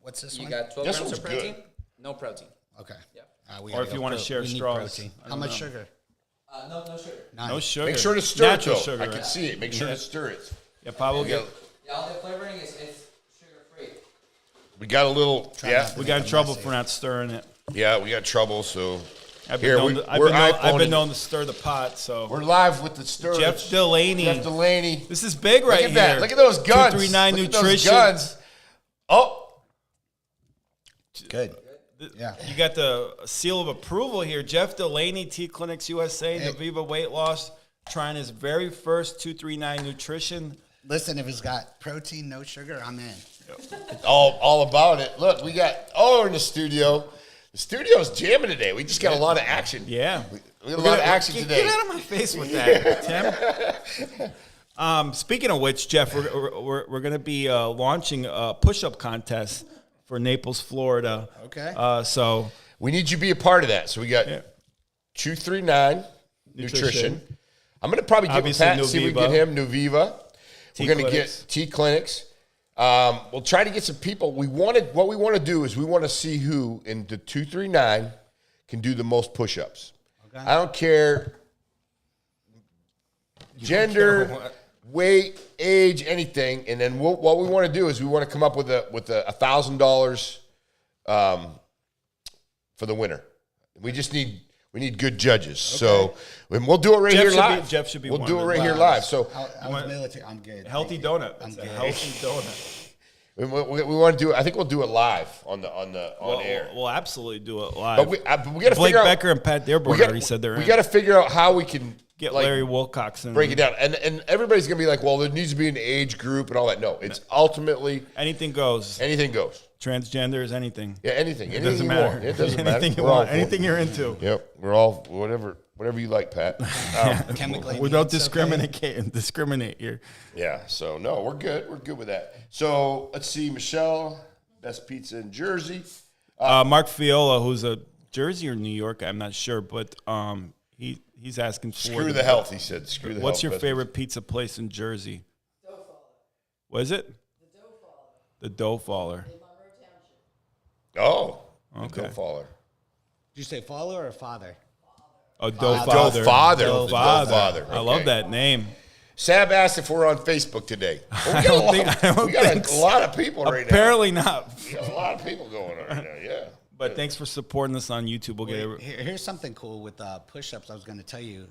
What's this You one? got 12 This grams one's of protein. good. No protein. Okay. Yeah. We Or gotta if you go wanna share we need straws. protein. I How don't much know. sugar? No sugar. None. No sugar. Make sure to stir Natural it, though. sugar. I can see it. Make sure to stir it. Yeah, Pablo, Yeah. Yeah, all the flavoring is sugar free. We got a little, not we got in trouble for not stirring it. we got trouble, so I've Here, been, known, I've I've been iPhoning. known to stir the pot, so. we're live with the stir. Jeff Delaney. Jeff Delaney. This is big right Look at here. that. Look at those guns. 239 Look at those Nutrition. guns. Oh, Good. Yeah. You got the seal of approval here. Jeff Delaney, T Clinics USA, Naviva Weight Loss, trying his very first 239 Nutrition. Listen, if it's got protein, no sugar, I'm in. all about it. Look, we got in the studio. The studio's jamming today. We just got a lot of action. Yeah. We got a lot of action today. Get out of my face with that, Tim. Speaking of which, Jeff, we're going to be launching a push-up contest for Naples, Florida. Okay. So We need you to be a part of that. So we got Yeah. 239 Nutrition. I'm going to probably give Obviously, Pat and see if we can get him Nuviva. T We're going to Clinics. get T Clinics. We'll try to get some people. What we want to do is we want to see who in the 239 can do the most push-ups. Okay. I don't care gender, weight, age, anything. And then what we want to do is we want to come up with a $1,000 for the winner. We need good judges. So and we'll do it right Jeff here should be- live. Jeff should be We'll one do of it the right here Wow. live. So I was military. I'm good. healthy Thank you. donut. I'm It's a good. healthy donut. we want to do it. I think we'll do it live on air. We'll absolutely do it live. But we got to Blake figure out. Becker and Pat Dearborn already said they're We in. got to figure out how we can Get like, Larry Wilcox in. break it down. And everybody's gonna be like, well, there needs to be an age group and all that. No, it's ultimately Anything goes. anything goes. Transgender is anything. Yeah, anything. It Anything doesn't you matter. want. It doesn't matter. Anything you We're all want. for it. Anything you're into. Yep, we're all whatever you like, Pat. Chemically We don't needs, discriminate here. Yeah, so no, we're good. We're good with that. So let's see, Michelle, best pizza in Jersey. Mark Fiola, who's a Jersey or New York, I'm not sure, but he's asking for Screw the health, he said. Screw the health. What's your Best favorite pizza place in Jersey? What is it? The Dough Faller. pizza. Oh, Okay. Dough Faller. Did you say father or father? Oh, Dough Dough Father. Father. Dough The Father. Dough Father. I love Okay. that name. Sab asked if we're on Facebook today. Well, I don't we got think a so. lot of people right now. Apparently not. We got a lot of people going on right now, yeah. But thanks for supporting us on YouTube. We'll get it. Here's something cool with push-ups. I was going to tell you.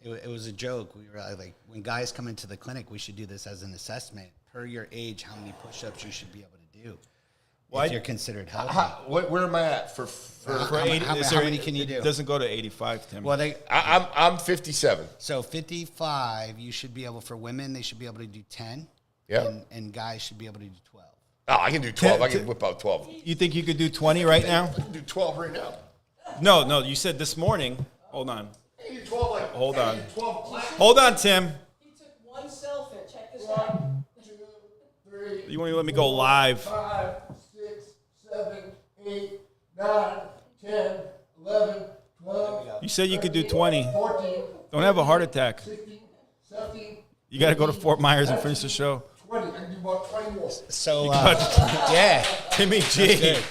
It was a joke. We were like, when guys come into the clinic, we should do this as an assessment per your age. How many push-ups you should be able to do if you're considered healthy. Where am I at for For How 80, how is there- many can you do? It doesn't go to 85, Tim. Well, I'm 57. so 55, you should be able, for women, they should be able to do 10. Yeah. And guys should be able to do 12. Oh, I can do 12. I can whip out 12. You think you could do 20 right now? I can do 12 right now. No, you said this morning. Hold on. I can do 12 like. Hold on. 12 class. Hold on, Tim. He took one selfie. Check this out. 2, 3, You won't even let me go live. 5, 6, 7, 8, 9, 10, 11, 12. You said you could do 20. 14, Don't have a heart attack. 16, 17. You got to go to Fort Myers and finish the show. 20. I can do about 20 more. So, yeah. Timmy G. And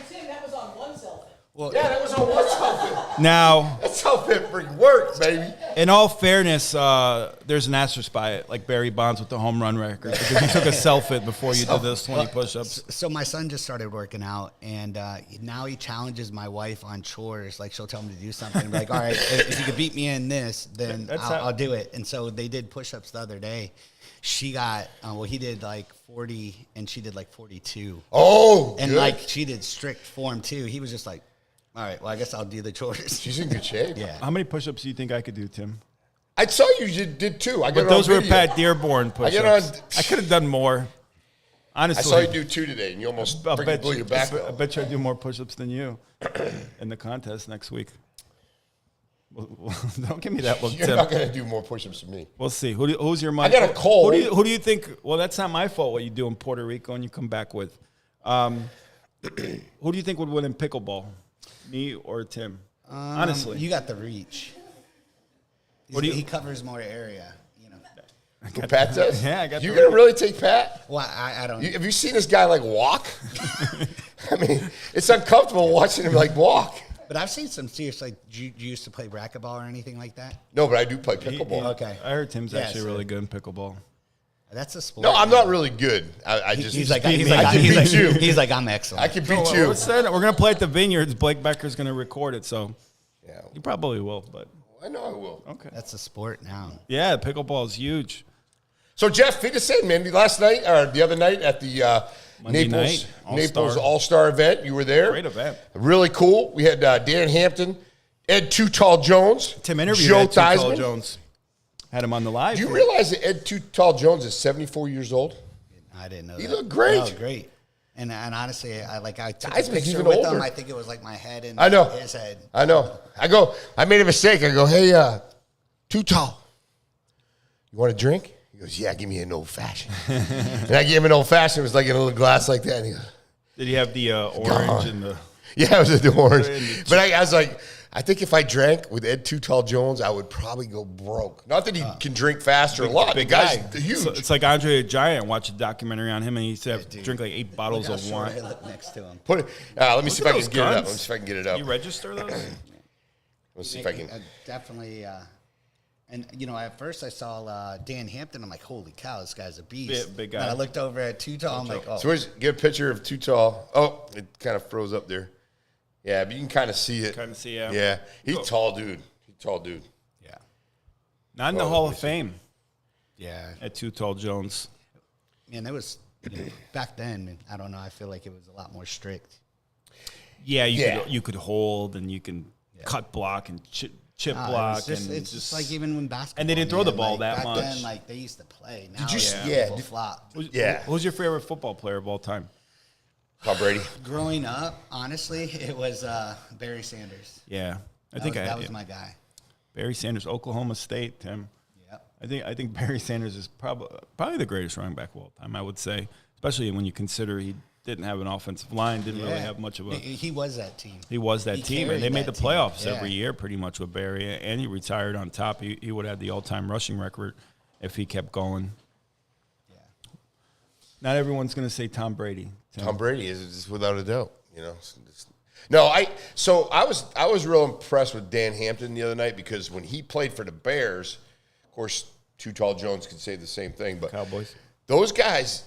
Tim, that was on one selfie. Well, Yeah, that was on one selfie. Now, That's how it freaking works, baby. in all fairness, there's an asterisk by it, like Barry Bonds with the home run record, because you took a selfie before you did those 20 push-ups. So my son just started working out, and now he challenges my wife on chores. Like, she'll tell him to do something, and be like, all right, if you could beat me in this, then That's how- I'll do it. And so they did push-ups the other day. She got, he did like 40, and she did like 42. Oh, And good. like, she did strict form too. He was just like, all right, well, I guess I'll do the chores. She's in good shape. Yeah. How many push-ups do you think I could do, Tim? I saw you did 2. I got But it on those were video. Pat Dearborn I get push-ups. on- I could have done more. I Honestly. saw you do 2 today, and you almost I freaking bet blew you, your back I out. bet you I do more push-ups than you in the contest next week. Don't give me that look, You're Tim. not going to do more push-ups than me. We'll see. Who's your mind? I got a cold. Who do you think? Well, that's not my fault. What you do in Puerto Rico and you come back with. Who do you think would win in pickleball? Me or Tim? Honestly, You got the reach. He covers more area, you know. Who Pat does? Yeah, I got You the- gonna really take Pat? Well, I don't. Have you seen this guy like walk? I mean, it's uncomfortable watching him like walk. But I've seen some serious, like, do you used to play racquetball or anything like that? No, but I do play pickleball. Okay. I heard Tim's Yeah, actually so- really good in pickleball. That's a sport. No, I'm not really good. I just He's like, I can beat you. he's like, I'm excellent. I can beat Well, you. what's that? We're gonna play at the Vineyards. Blake Becker's gonna record it, so Yeah, you probably will. But I know I will. okay. That's a sport now. Yeah, pickleball is huge. So Jeff, feed us in, man. Last night or the other night at the Monday Naples night, Naples All-Star. All-Star event, you were there. Great event. Really cool. We had Dan Hampton, Ed Too Tall Jones, Tim interviewed Joe Ed Too Tall Theismann. Jones. Had him on the live. Do you realize that Ed Too Tall Jones is 74 years old? I didn't know He that. looked great. No, great. And honestly, I took Theismann's a picture even with older. him. I think it was like my head and I know. his head. I know. I made a mistake. I go, hey, Too Tall, you want a drink? He goes, yeah, give me an old fashioned. And I gave him an old fashioned. It was like in a little glass like that. And he goes, Did he have the orange and the? yeah, it was the orange. But I was like, I think if I drank with Ed Too Tall Jones, I would probably go broke. Not that he can drink faster a lot. The guy's huge. So it's like Andre the Giant. Watch a documentary on him, and he used to have, Dude. drink like 8 bottles Look how of short wine. I look next to him. Put it. Let me see if at I can those get it up. guns. Let me see if I can get it up. You register those? Let's see if I can. Definitely. And, you know, at first I saw Dan Hampton. I'm like, holy cow, this guy's a beast. Big guy. And I looked over at Too Tall. I'm like, oh. So get a picture of Too Tall. Oh, it kind of froze up there. Yeah, but you can kind of see it. Kind of see, yeah. Yeah, he's tall, dude. He's tall, dude. Yeah. Not in the Hall of Fame Yeah. at Too Tall Jones. Man, it was, you know, back then, I don't know, I feel like it was a lot more strict. Yeah, Yeah. you could hold and you can cut block and chip block. It's just like even when basketball. And they didn't throw the man, ball like, that back much. then, like, they used to play. Now, you people flop. Yeah. Who's your favorite football player of all time? Tom Brady. Growing up, honestly, it was Barry Sanders. Yeah, That was my guy. Barry Sanders, Oklahoma State. Tim. Yep. I think Barry Sanders is probably the greatest running back of all time. I would say, especially when you consider he didn't have an offensive line, didn't really have much of a. He was that team. He was that He team, and they carried made the that team. playoffs Yeah. every year pretty much with Barry, and he retired on top. He would have had the all-time rushing record if he kept going. Yeah. Not everyone's going to say Tom Brady. Tim. Tom Brady is just without a doubt. You know. No, I was real impressed with Dan Hampton the other night because when he played for the Bears, of course, Too Tall Jones could say the same thing, but Cowboys. those guys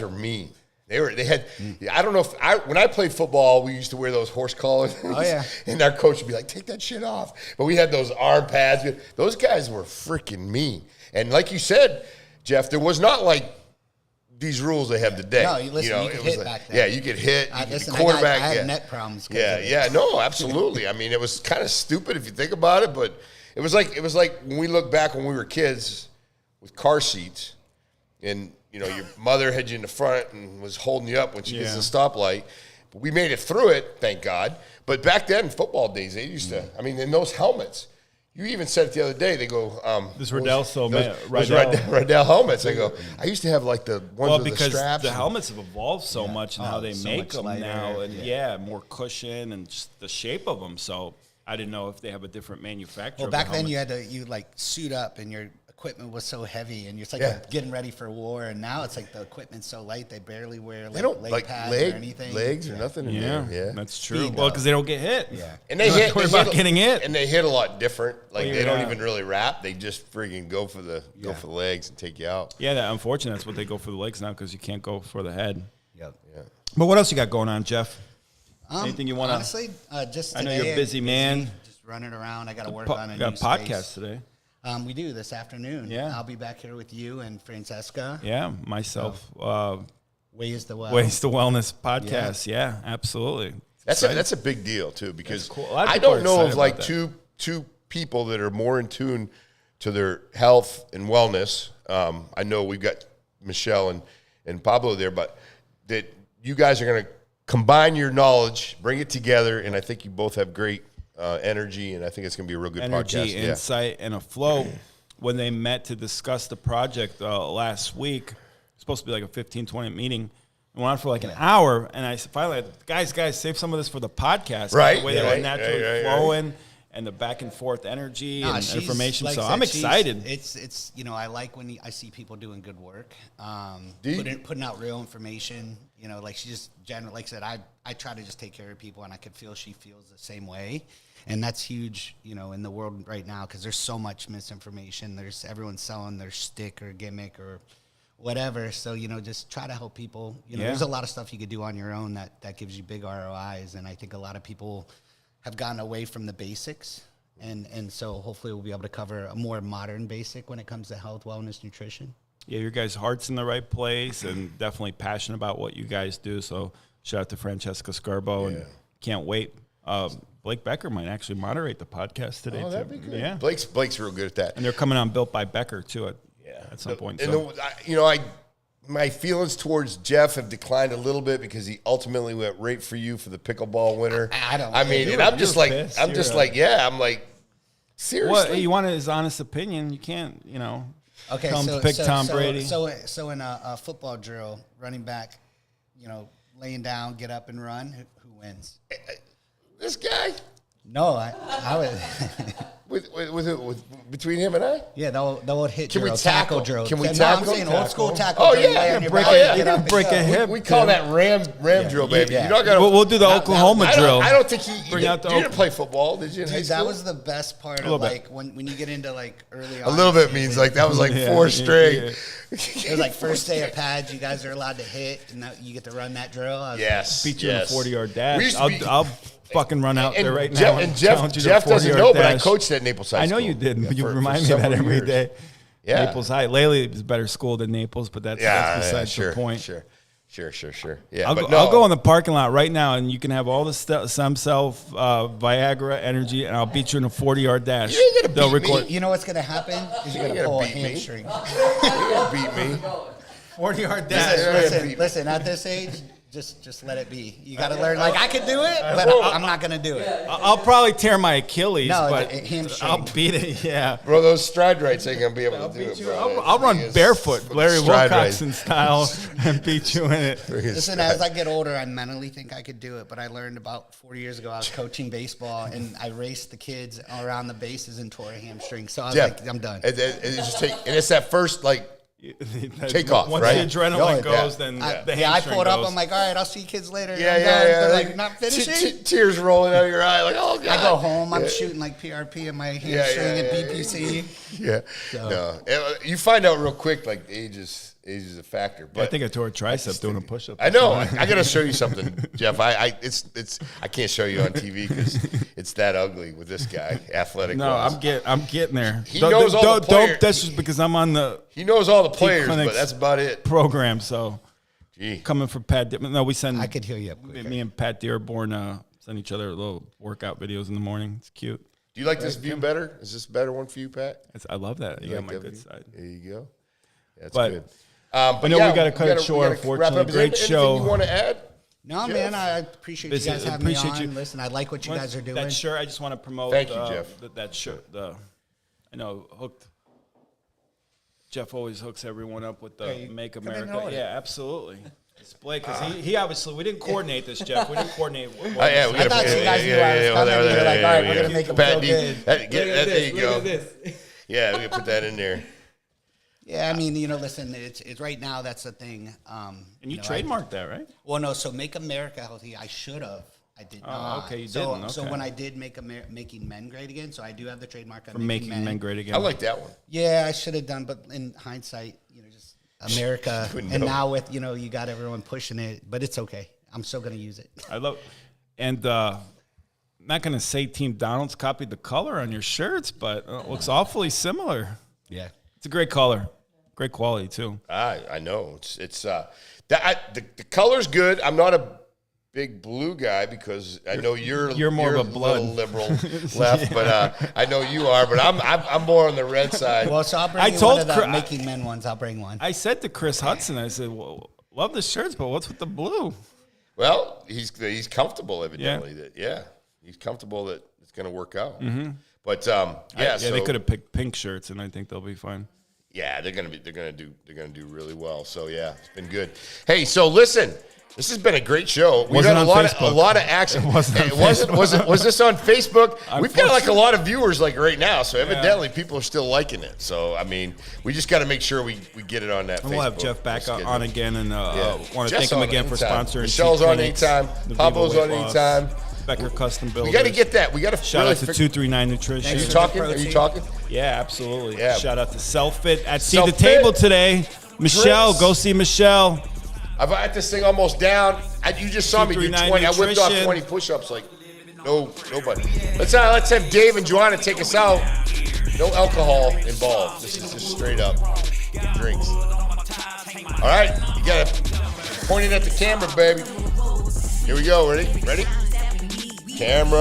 are mean. They had. I don't know if when I played football, we used to wear those horse collars. Oh, yeah. And our coach would be like, "Take that shit off." But we had those arm pads. Those guys were freaking mean. And like you said, Jeff, there was not like these rules they have today. No, you listen, you could it was hit like, back then. yeah, you could hit. You could Listen, quarterback. I had yeah. neck problems. 'cause Yeah, of it. yeah, no, absolutely. I mean, it was kind of stupid if you think about it, but it was like when we look back when we were kids with car seats, and you know your mother had you in the front and was holding you up when she gets to the stoplight. But we made it through it, thank God. But back then, football days, they used to. I mean, in those helmets. You even said it the other day. They go, This Riddell, Riddell helmets. They go, I used to have like the ones with the because straps. the helmets have evolved so much and how they so make much them lighter, now, and more cushion and just the shape of them. So I didn't know if they have a different manufacturer. Well, back then you had to like suit up, and your equipment was so heavy, and you're like getting ready for war. And now it's like the equipment's so light they barely wear like they don't leg like pads or anything. legs or nothing in there. Yeah, that's true. Speed, Well, though. because they don't get hit. Yeah. and they You're not hit. worried about getting hit. and they hit a lot different. Like they don't Yeah. even really wrap. They just freaking go for the legs and take you out. Yeah, unfortunately, that's what they go for the legs now because you can't go for the head. Yep. Yeah. But what else you got going on, Jeff? Anything you want to? Honestly, just I know today, you're a busy man. Just running around. I got to work on a Got new a podcast space. today. We do this afternoon. Yeah. I'll be back here with you and Francesca. Yeah, myself. Ways the Well. Waste to Wellness podcast. Yeah, absolutely. That's a big deal too because cool. A lot of I people don't are know of excited like about two people that are more in tune to their health and wellness. I know we've got Michelle and Pablo there, but that you guys are going to combine your knowledge, bring it together, and I think you both have great energy, and I think it's going to be a real good Energy, podcast. Yeah. insight, and a flow. When they met to discuss the project last week, it was supposed to be like a 15, 20 meeting. It went on for like an hour, and I finally, guys, save some of this for the podcast. Right, The way they were naturally flowing, and the back and forth energy Nah, and she's, information. like So I said, I'm excited. It's I like when I see people doing good work, Do you? putting out real information. Like she just generally, like I said, I try to just take care of people, and I could feel she feels the same way, and that's huge, in the world right now because there's so much misinformation. There's everyone selling their stick or gimmick or whatever. So just try to help people. There's a lot of stuff you could do on your own that gives you big ROIs, and I think a lot of people have gotten away from the basics. And so hopefully we'll be able to cover a more modern basic when it comes to health, wellness, nutrition. Yeah, your guys' heart's in the right place and definitely passionate about what you guys do. So shout out to Francesca Scarbo and can't wait. Blake Becker might actually moderate the podcast today. Oh, too. that'd be good. Yeah, Blake's real good at that. and they're coming on Built by Becker too at some point. And So. my feelings towards Jeff have declined a little bit because he ultimately went right for you for the pickleball winner. I don't. I mean, you and were- I'm just like, pissed. I'm You're just a- like, yeah. I'm like, seriously. Well, you wanted his honest opinion. You can't, Okay, come so pick so, Tom so, Brady. So in a football drill, running back, laying down, get up and run. Who wins? This guy No, I would. with between him and I. Yeah, the old hit Can we drill, tackle? drill. Can we No, tackle? I'm saying old school tackle. Oh, drill. yeah. Lay on your Break back, a- get you up can and break go. a hip. We call that ram drill, baby. Yeah. You're not gonna. We'll do the Oklahoma drill. I don't think he. Bring out the you didn't play football, did you? In high Dude, school? that was the best part little of bit. like when you get into like early on. a little bit season. means like that was like Yeah, four yeah, string. yeah. It was like first day of pads. You guys are allowed to hit, and now you get to run that drill. I was Yes, Beat you yes. in a 40-yard We dash. used to be- I'll fucking run out there right Jeff, now. and challenge you to Jeff doesn't 40-yard know, but I dash. coached at Naples High I School. know you did, but you for remind me of that several every years. day. Yeah. Naples High. Lately, it's a better school than Naples, but that's besides sure, the point. Sure. Yeah, I'll but go, no. I'll go in the parking lot right now, and you can have all the stem cell, Viagra energy, and I'll beat you in a 40-yard dash. You ain't gonna They'll beat me. record You know what's gonna happen? Is you're ain't gonna gonna pull a beat me. hamstring. You can't beat me. 40-yard dash. Listen. At this age, just let it be. You got to learn. Like I could do it, but I'm not gonna do it. I'll probably tear my Achilles, No, but hamstring. I'll beat it. Yeah. Bro, those stride rights ain't gonna be able to do it, bro. I'll run barefoot, Larry Stride Wilcoxon style, and beat you in it. Listen, as I get older, I mentally think I could do it, but I learned about 40 years ago. I was coaching baseball, and I raced the kids around the bases and tore a hamstring. So I was like, I'm done. And it's that first take off, Once right? the adrenaline Yeah. goes, then the I hamstring pulled up. goes. I'm like, all right, I'll see you kids later. Yeah, I'm yeah, done. yeah. They're like, not finishing. Tears rolling out of your eye, like, oh god. I go home. I'm shooting like PRP in my hamstring and BPC. Yeah. No, you find out real quick, like age is a factor. But I think I tore a tricep doing a push-up. I know. I got to show you something, Jeff. I can't show you on TV because it's that ugly with this guy, athletic. No, wise. I'm getting there. He knows all the players. That's just because I'm on the He knows all the players, but clinics. that's about it. program. So Gee. coming from Pat. No, we send. I could heal you up quicker. Me and Pat Dearborn send each other little workout videos in the morning. It's cute. Do you like this view better? Is this a better one for you, Pat? I love that. You got like my that good view? side. There you go. That's But- good. But no, we got to cut it short. we gotta wrap Unfortunately, up. Is great there show. anything you want to add? No, man, I appreciate Listen, you guys having me appreciate on. you. Listen, I like what you guys are doing. That shirt, I just want to promote. Thank you, Jeff. That shirt. I know hooked. Jeff always hooks everyone up with the Make come in and America. order. Yeah, absolutely. Display because he obviously we didn't coordinate this, Jeff. We didn't coordinate. Oh, yeah, we I thought you guys knew I was coming. You were like, all right, we're going to make them feel good. There you go. Yeah, we can put that in there. Yeah, I mean, listen, it's right now, that's the thing. And you trademarked that, right? Well, no, so Make America Healthy, I should have. I did not. okay, you so, didn't, So okay. when I did Making Men Great Again, so I do have the trademark on For making men great again. I like that one. Yeah, I should have done, but in hindsight, just America. Couldn't And know. now with, you got everyone pushing it, but it's okay. I'm still going to use it. I love, and not going to say Team Donald's copied the color on your shirts, but it looks awfully similar. Yeah. It's a great color, great quality too. I know it's the color's good. I'm not a big blue guy because I know you're more of a blood little liberal left, but I know you are. But I'm more on the red side. Well, so I'll bring I you told one of the Chris- Making Men ones. I'll bring one. I said to Chris Hudson, I said, well, love the shirts, but what's with the blue? Well, he's comfortable evidently. He's comfortable that it's going to work out. But Yeah, so, they could have picked pink shirts, and I think they'll be fine. Yeah, they're gonna do really well. So yeah, it's been good. Hey, so listen, this has been a great show. We Wasn't got on a lot of action. Was this on Facebook? We've got like a lot of viewers like right now. So evidently people are still liking it. So I mean, we just got to make sure we get it on that. And we'll have Jeff back schedule. on again, and want to Jeff's thank him on again for anytime. sponsoring. Michelle's on anytime. Pablo's on anytime. Becker Custom Builders. We got to get that. We got to Shout out to 239 Nutrition. Are you talking? Are you talking? Yeah, absolutely. Yeah. Shout out to Self-Fit at See Self-Fit. the Table today. Michelle, Drinks. go see Michelle. I've had this thing almost down. You just saw me do 239 20. I whipped off Nutrition. 20 push-ups like nobody. Let's have Dave and Joanna take us out. No alcohol involved. This is just straight up drinks. All right, you got to point it at the camera, baby. Here we go. Ready? Camera.